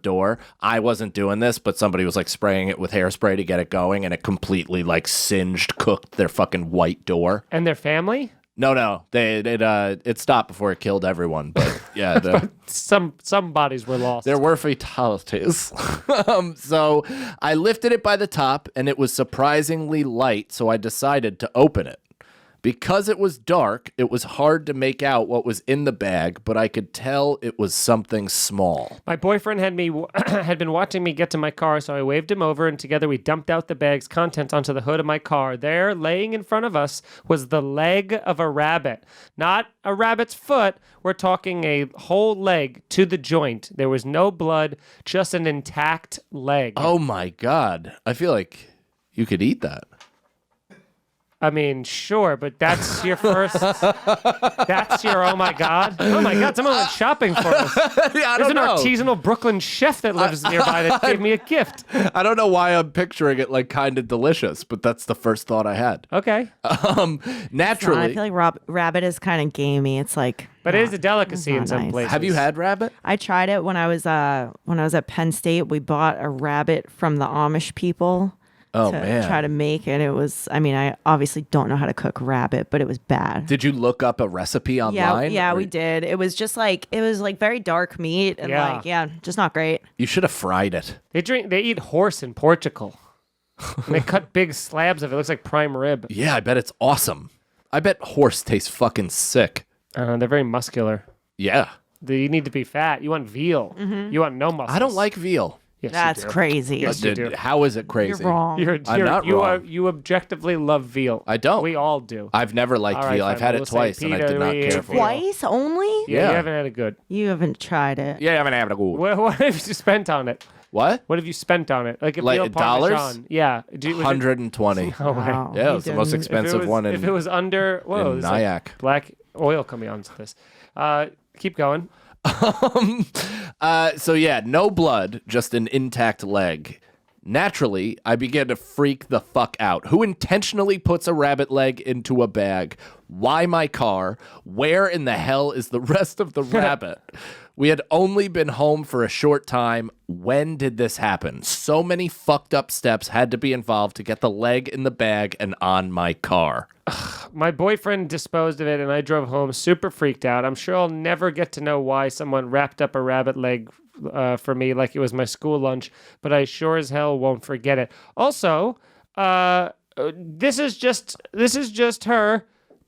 door, I wasn't doing this, but somebody was like spraying it with hairspray to get it going, and it completely like cooked their fucking white door. And their family? No, it stopped before it killed everyone. But yeah, Some bodies were lost. there were fatalities. So I lifted it by the top, and it was surprisingly light, so I decided to open it. Because it was dark, it was hard to make out what was in the bag, but I could tell it was something small. My boyfriend had been watching me get to my car, so I waved him over, and together we dumped out the bag's contents onto the hood of my car. There, laying in front of us, was the leg of a rabbit. Not a rabbit's foot. We're talking a whole leg to the joint. There was no blood, just an intact leg. Oh my God. I feel like you could eat that. I mean, sure, but that's your first. That's your oh my God. Oh my God, someone went shopping for us. I There's don't an know. artisanal Brooklyn chef that lives nearby that gave me a gift. I don't know why I'm picturing it like kind of delicious, but that's the first thought I had. Okay. Naturally. I feel like rabbit is kind of gamey. It's like, But it is a delicacy not in some nice. places. Have you had rabbit? I tried it when I was at Penn State. We bought a rabbit from the Amish people. Oh, to man. try to make it. It was, I mean, I obviously don't know how to cook rabbit, but it was bad. Did you look up a recipe online? Yeah, Or- we did. It was just like, it was like very dark meat and just not great. You should have fried it. They eat horse in Portugal. And they cut big slabs of it. It looks like prime rib. Yeah, I bet it's awesome. I bet horse tastes fucking sick. They're very muscular. Yeah. You need to be fat. You want veal. You want no muscles. I don't like veal. Yes, That's you do. crazy. Yes, you do. How is it crazy? You're wrong. I'm not wrong. You objectively love veal. I don't. We all do. I've never liked All right, veal. I've fine, had we'll it say twice and I did not Peter, care for it. Twice only? Yeah. You haven't had it good. You haven't tried it. Yeah, I haven't had it. What have you spent on it? What? What have you spent on it? Like a Like veal dollars? Parmesan. Yeah. Was it- 120. Oh, my. Wow. Yeah, it You was the most didn't- expensive one If it was under, whoa, in there's like Nyack. black oil coming onto this. Keep going. So yeah, no blood, just an intact leg. Naturally, I began to freak the fuck out. Who intentionally puts a rabbit leg into a bag? Why my car? Where in the hell is the rest of the rabbit? We had only been home for a short time. When did this happen? So many fucked up steps had to be involved to get the leg in the bag and on my car. My boyfriend disposed of it, and I drove home super freaked out. I'm sure I'll never get to know why someone wrapped up a rabbit leg for me like it was my school lunch, but I sure as hell won't forget it. Also, this is just her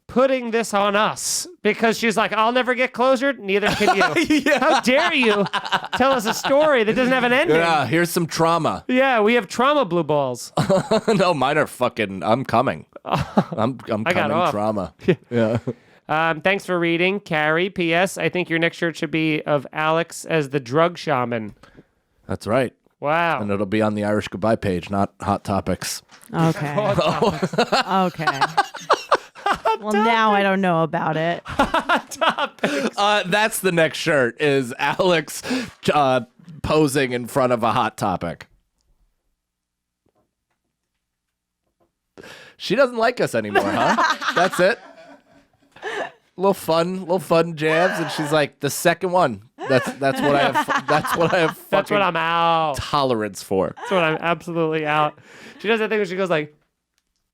putting this on us because she's like, I'll never get closure. Neither can you. How dare you tell us a story that doesn't have an ending? Yeah, here's some trauma. Yeah, we have trauma blue balls. No, mine are fucking. I'm coming. I'm coming. got off. Trauma. Yeah. Thanks for reading, Carrie. P.S. I think your next shirt should be of Alex as the drug shaman. That's right. Wow. And it'll be on the Irish Goodbye page, not Hot Topics. Okay. Okay. Well, now I don't know about it. That's the next shirt. Is Alex posing in front of a Hot Topic? She doesn't like us anymore, huh? That's it. Little fun jabs, and she's like, the second one. That's what I have. That's what I have. That's what I'm out. Tolerance for. That's what I'm absolutely out. She does that thing where she goes like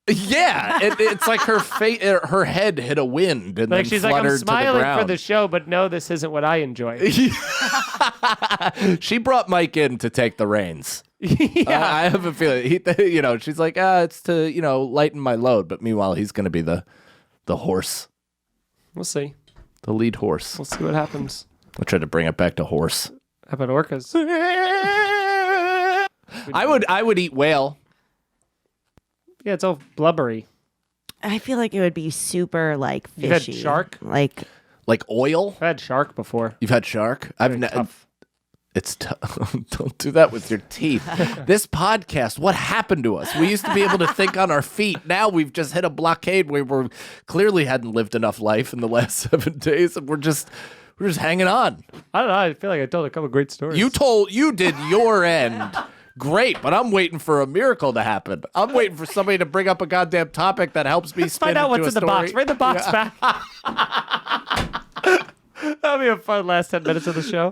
Yeah, it's like her head hit a wind and then she's like, I'm fluttered smiling to the for the ground. show, but no, this isn't what I enjoy. She brought Mike in to take the reins. Yeah. I have a feeling she's like, it's to lighten my load, but meanwhile he's going to be the horse, We'll see. the lead horse. We'll see what happens. I tried to bring it back to horse. How about orcas? I would eat whale. Yeah, it's all blubbery. I feel like it would be super like fishy. You've had shark? Like Like oil. I've had shark before. You've had shark. Tough. It's don't do that with your teeth. This podcast, what happened to us? We used to be able to think on our feet. Now we've just hit a blockade where we clearly hadn't lived enough life in the last 7 days, and we're just hanging on. I don't know. I feel like I told a couple great stories. You did your end. Great, but I'm waiting for a miracle to happen. I'm waiting for somebody to bring up a goddamn topic that helps me spin find out into what's a in the box. story. Bring the box back. That'll be a fun last 10 minutes of the show.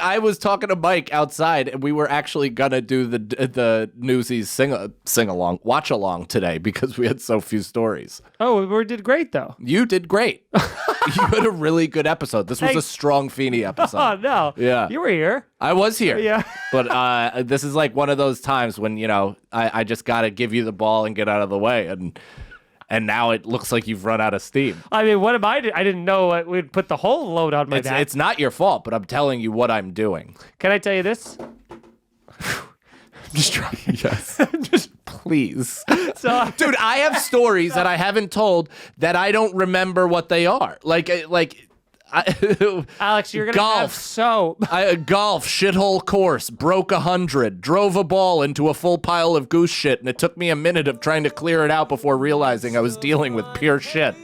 I was talking to Mike outside, and we were actually gonna do the Newsies sing along, watch along today because we had so few stories. Oh, we did great though. You did great. You had a really good episode. This was a Thanks. strong Feeney episode. Oh no. Yeah. You were here. I was here. Yeah. But this is like one of those times when I just gotta give you the ball and get out of the way. And and now it looks like you've run out of steam. I mean, what am I? I didn't know we'd put the whole load on my back. It's not your fault, but I'm telling you what I'm doing. Can I tell you this? Just try. Yes. Just please. So, Dude, I have stories that I haven't told that I don't remember what they are. Alex, you're gonna golf. have Golf shithole course, broke 100, drove a ball into a full pile of goose shit, and it took me a minute of trying to clear it out before realizing I was dealing with pure shit.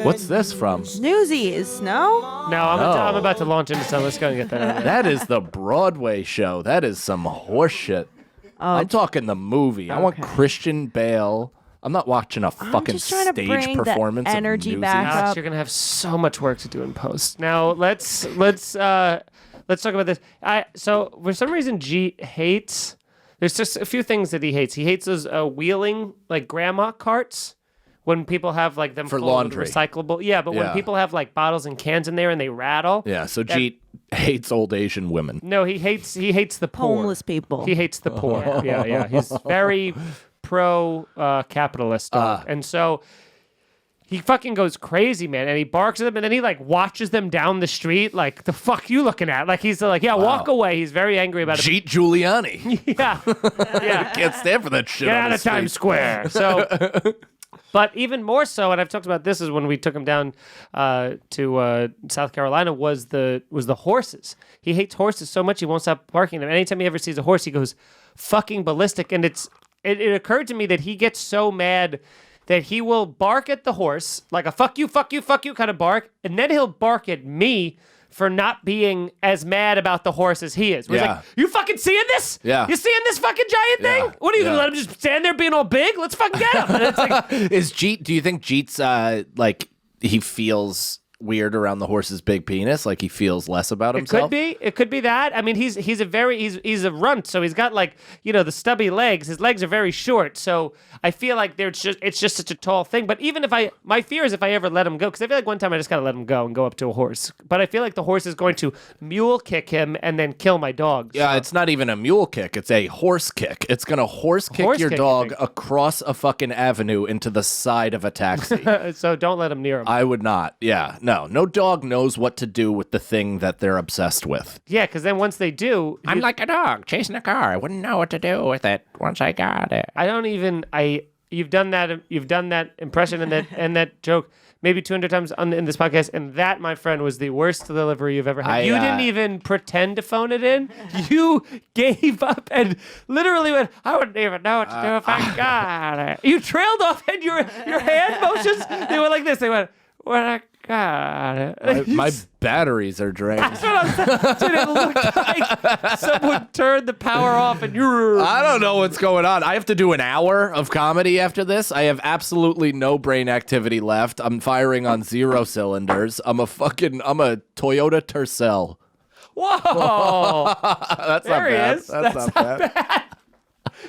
What's this from? Newsies, no? No, I'm about to launch into something. Let's go and get that out of there. That is the Broadway show. That is some horse shit. I'm talking the movie. I want Okay. Christian Bale. I'm not watching a fucking just trying to stage bring the performance energy of back Newsies. Alex, up. you're gonna have so much work to do in post. Now let's talk about this. So for some reason G hates. There's just a few things that he hates. He hates those wheeling like grandma carts when people have like them For full of laundry. recyclable. Yeah, but when Yeah. people have like bottles and cans in there and they rattle. Yeah, so Jeet hates old Asian women. No, he hates the poor. Homeless people. He hates the poor. Yeah. He's very pro capitalist dog. And so he fucking goes crazy, man, and he barks at them, and then he like watches them down the street, like the fuck you looking at? Like he's like, walk away. He's very angry about it. Jeet Giuliani. Yeah. Can't stand for that shit. Get on out the of Times street. Square. So, but even more so, and I've talked about this, is when we took him down to South Carolina was the horses. He hates horses so much he won't stop barking them. Anytime he ever sees a horse, he goes fucking ballistic. And it occurred to me that he gets so mad that he will bark at the horse like a fuck you kind of bark, and then he'll bark at me for not being as mad about the horse as he is. Where he's Yeah. like, you fucking seeing this? Yeah. You seeing this fucking giant thing? Yeah. What are you Yeah. gonna let him just stand there being all big? Let's fucking get him. And it's like, Do you think Jeet's like he feels weird around the horse's big penis? Like he feels less about himself? It could be that. I mean, he's a runt, so he's got like, the stubby legs. His legs are very short, so I feel like it's just such a tall thing. But even if my fear is if I ever let him go, because I feel like one time I just gotta let him go and go up to a horse. But I feel like the horse is going to mule kick him and then kill my dog. Yeah, it's not even a mule kick. It's a horse kick. It's going to horse kick Horse your kick, dog you think? across a fucking avenue into the side of a taxi. So don't let him near him. I would not. Yeah, no dog knows what to do with the thing that they're obsessed with. Yeah, because then once they do, I'm like a dog chasing a car. I wouldn't know what to do with it once I got it. You've done that impression and that joke maybe 200 times in this podcast, and that, my friend, was the worst delivery you've ever had. You didn't even pretend to phone it in. You gave up and literally went, I wouldn't even know what to do if I got it. You trailed off, and your hand motions, they went like this. They went, when I got it. My batteries are drained. That's what I'm saying. Dude, it looked like someone turned the power off and you're... I don't know what's going on. I have to do an hour of comedy after this. I have absolutely no brain activity left. I'm firing on 0 cylinders. I'm a Toyota Tercel. Whoa! That's There not he bad. is. That's not bad.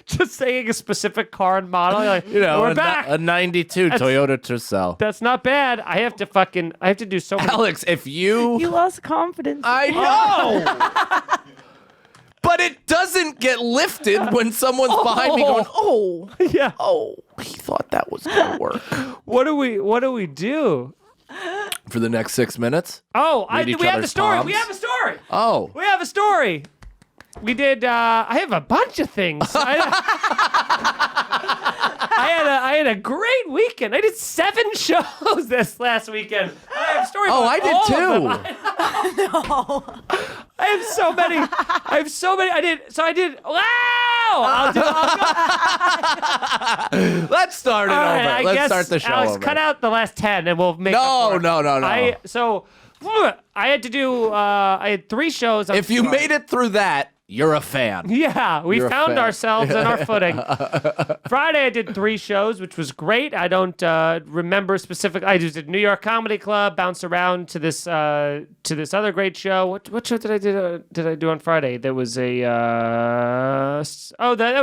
Just saying a specific car and model. You're like, we're back. A 92 Toyota Tercel. That's not bad. I have to do so many... Alex, if You lost confidence. I know. But it doesn't get lifted when someone's behind me going, Yeah. he thought that was going to work. What do we do? For the next 6 minutes? Oh, Read we each have the other's story. palms? We have a story. Oh. We have a story. We did. I have a bunch of things. I had a great weekend. I did 7 shows this last weekend. I have stories. Oh, about I all did of too. them. I have so many. I did. Wow. Let's start it All over. right, I Let's guess, start the show Alex, over. cut out the last 10 and we'll make No, up for it. no. I had to do. I had 3 shows. If you made it through that, you're a fan. Yeah, we You're a found fan. ourselves in our footing. Friday, I did 3 shows, which was great. I don't remember specific. I just did New York Comedy Club, bounced around to this other great show. What show did I do on Friday? There was a that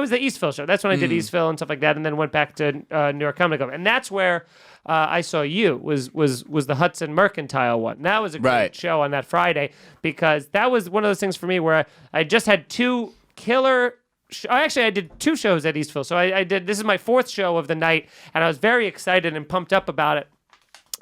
was the Eastville show. That's when I did Eastville and stuff like that, and then went back to New York Comedy Club, and that's where. I saw you was the Hudson Mercantile one. That was a great Right. show on that Friday because that was one of those things for me where I just had 2 killer Actually, I did 2 shows at Eastville. So I did. This is my 4th show of the night, and I was very excited and pumped up about it.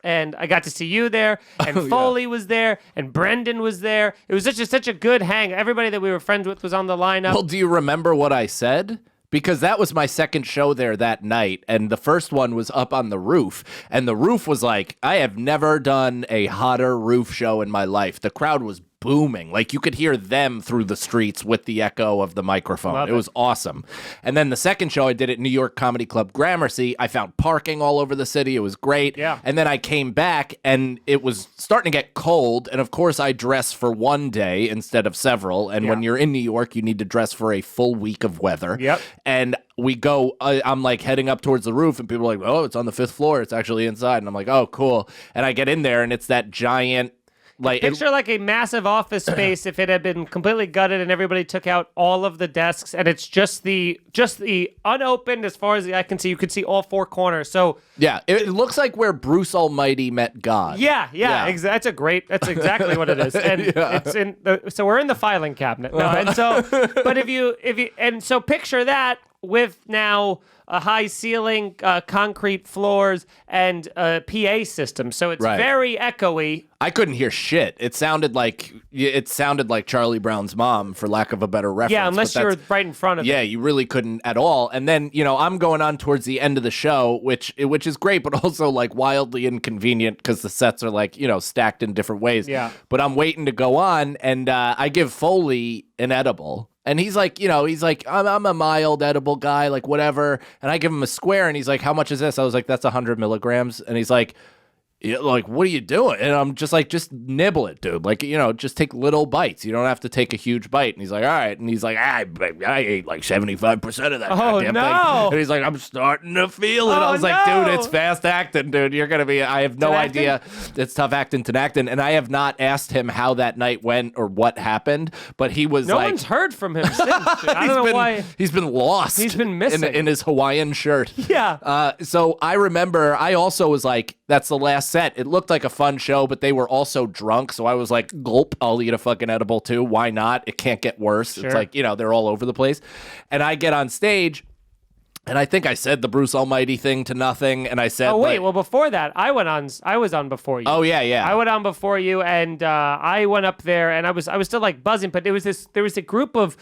And I got to see you there, and Foley was there, and Brendan was there. It was such a good hang. Everybody that we were friends with was on the lineup. Well, do you remember what I said? Because that was my second show there that night, and the first one was up on the roof, and the roof was like, I have never done a hotter roof show in my life. The crowd was booming. Like, you could hear them through the streets with the echo of the microphone. It was awesome. And then the second show I did at New York Comedy Club Gramercy, I found parking all over the city. It was great. Yeah. And then I came back, and it was starting to get cold, and of course I dress for one day instead of several, and when you're in New York, you need to dress for a full week of weather. Yep. And we go, I'm like heading up towards the roof, and people are like, oh, it's on the 5th floor. It's actually inside. And I'm like, oh, cool. And I get in there, and it's that giant, like, Picture like a massive office space if it had been completely gutted and everybody took out all of the desks, and it's just the unopened, as far as the eye can see. You could see all 4 corners. So yeah, it looks like where Bruce Almighty met God. yeah. That's exactly what it is. And it's in so we're in the filing cabinet. No, and so but if you so picture that with now a high ceiling, concrete floors, and a PA system. So it's very echoey. I couldn't hear shit. It sounded like Charlie Brown's mom, for lack of a better reference. Yeah, unless you're right in front of it. Yeah, you really couldn't at all. And then, I'm going on towards the end of the show, which is great, but also like wildly inconvenient because the sets are like, stacked in different ways. Yeah. But I'm waiting to go on, and I give Foley an edible. And he's like, I'm a mild edible guy, like whatever. And I give him a square, and he's like, how much is this? I was like, that's 100 milligrams. And he's like, what are you doing? And I'm just like, just nibble it, dude. Like, just take little bites. You don't have to take a huge bite. And he's like, all right. And he's like, I ate like 75% of that goddamn thing. And he's like, I'm starting to feel it. I was like, dude, it's fast acting, dude. You're going to be, I have no idea. It's tough acting, Tinactin. And I have not asked him how that night went or what happened, but he was no like. No one's heard from him since. I don't know why. He's been lost. He's been missing. In his Hawaiian shirt. Yeah. So I remember, I also was like, that's the last set. It looked like a fun show, but they were also drunk. So I was like, gulp, I'll eat a fucking edible too. Why not? It can't get worse. Sure. It's like, they're all over the place. And I get on stage, and I think I said the Bruce Almighty thing to nothing. And I said, oh, wait. Well, before that, I was on before you. Oh, yeah. I went on before you, and I went up there, and I was still like buzzing, but there was a group of,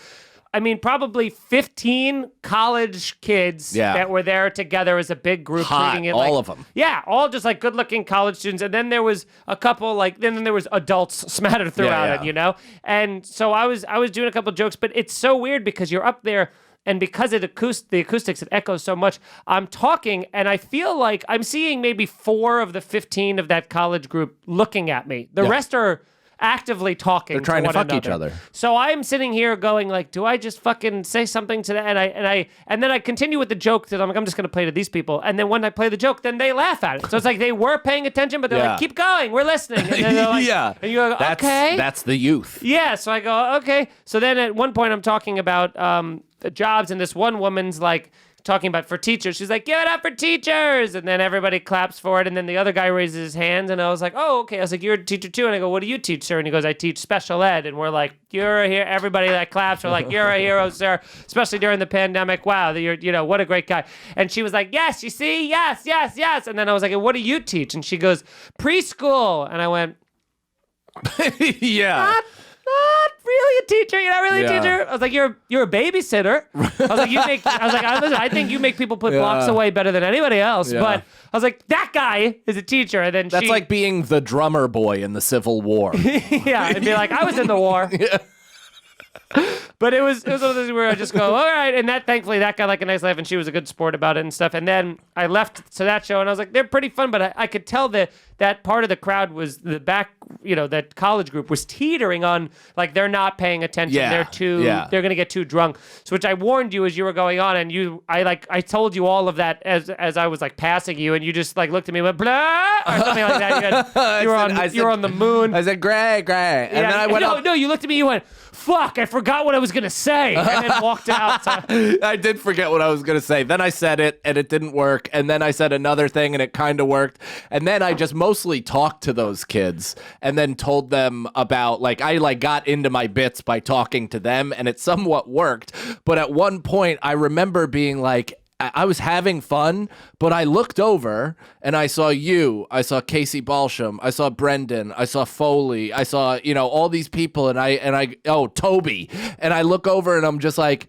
probably 15 college kids that were there together as a big group. Treating it all of them. Yeah, all just like good-looking college students. And then there was a couple, then there was adults smattered throughout it, And so I was doing a couple jokes, but it's so weird because you're up there, and because the acoustics, it echoes so much. I'm talking, and I feel like I'm seeing maybe 4 of the 15 of that college group looking at me. The rest are actively talking. They're trying to fuck another. each other. So I'm sitting here going like, do I just fucking say something to that? And then I continue with the joke that I'm just going to play to these people. And then when I play the joke, then they laugh at it. So it's like they were paying attention, but they're like, keep going, we're listening. And then they're like, and you go, okay. That's the youth. Yeah. So I go, okay. So then at one point I'm talking about the jobs, and this one woman's like, talking about for teachers. She's like, give it up for teachers. And then everybody claps for it. And then the other guy raises his hands. And I was like, oh, okay. I was like, you're a teacher too. And I go, what do you teach, sir? And he goes, I teach special ed. And we're like, you're a hero. Everybody that claps, we're like, you're a hero, sir. Especially during the pandemic. Wow, you're, what a great guy. And she was like, yes, you see? Yes. And then I was like, what do you teach? And she goes, preschool. And I went, yeah. Not really a teacher. You're not really a teacher. I was like, you're a babysitter. I was like, listen, I think you make people put blocks away better than anybody else. Yeah. But I was like, that guy is a teacher. And then that's like being the drummer boy in the Civil War. Yeah, and be like, I was in the war. Yeah. But it was one of those where I just go, all right. And thankfully that got like a nice laugh, and she was a good sport about it and stuff. And then I left to that show, and I was like, they're pretty fun, but I could tell that part of the crowd was the back, that college group was teetering on, like, they're not paying attention. Yeah. They're going to get too drunk. So which I warned you as you were going on, and I told you all of that as I was like passing you, and you just like looked at me and went, blah, or something like that. You were on the moon. I said, great. And then I went up. No, you looked at me, you went, fuck, I forgot what I was going to say, and then walked out. I did forget what I was going to say. Then I said it, and it didn't work. And then I said another thing, and it kind of worked. And then I just mostly talked to those kids and then told them about, like, I like got into my bits by talking to them, and it somewhat worked. But at one point, I remember being like, I was having fun, but I looked over and I saw you, I saw Casey Balsham, I saw Brendan, I saw Foley, I saw, all these people, and Toby, and I look over and I'm just like,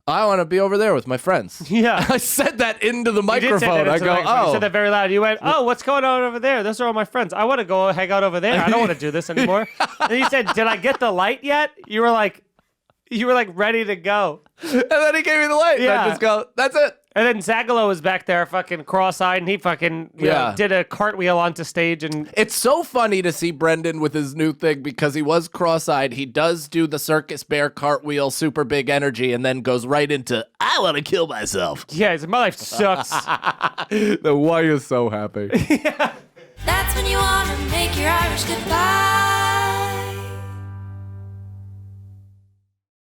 I want to be over there with my friends. Yeah. I said that into the You did say microphone. that I into the go, microphone. You oh. said that very loud. You went, oh, what's going on over there? Those are all my friends. I want to go hang out over there. I don't want to do this anymore. Then you said, did I get the light yet? You were like ready to go. And then he gave me the light. Yeah. And I just go, that's it. And then Zagalo was back there fucking cross-eyed, and he fucking did a cartwheel onto stage. And It's so funny to see Brendan with his new thing because he was cross-eyed. He does do the circus bear cartwheel, super big energy, and then goes right into, I want to kill myself. yeah, he's like, my life sucks. The why is so happy. That's when you wanna make your Irish goodbye.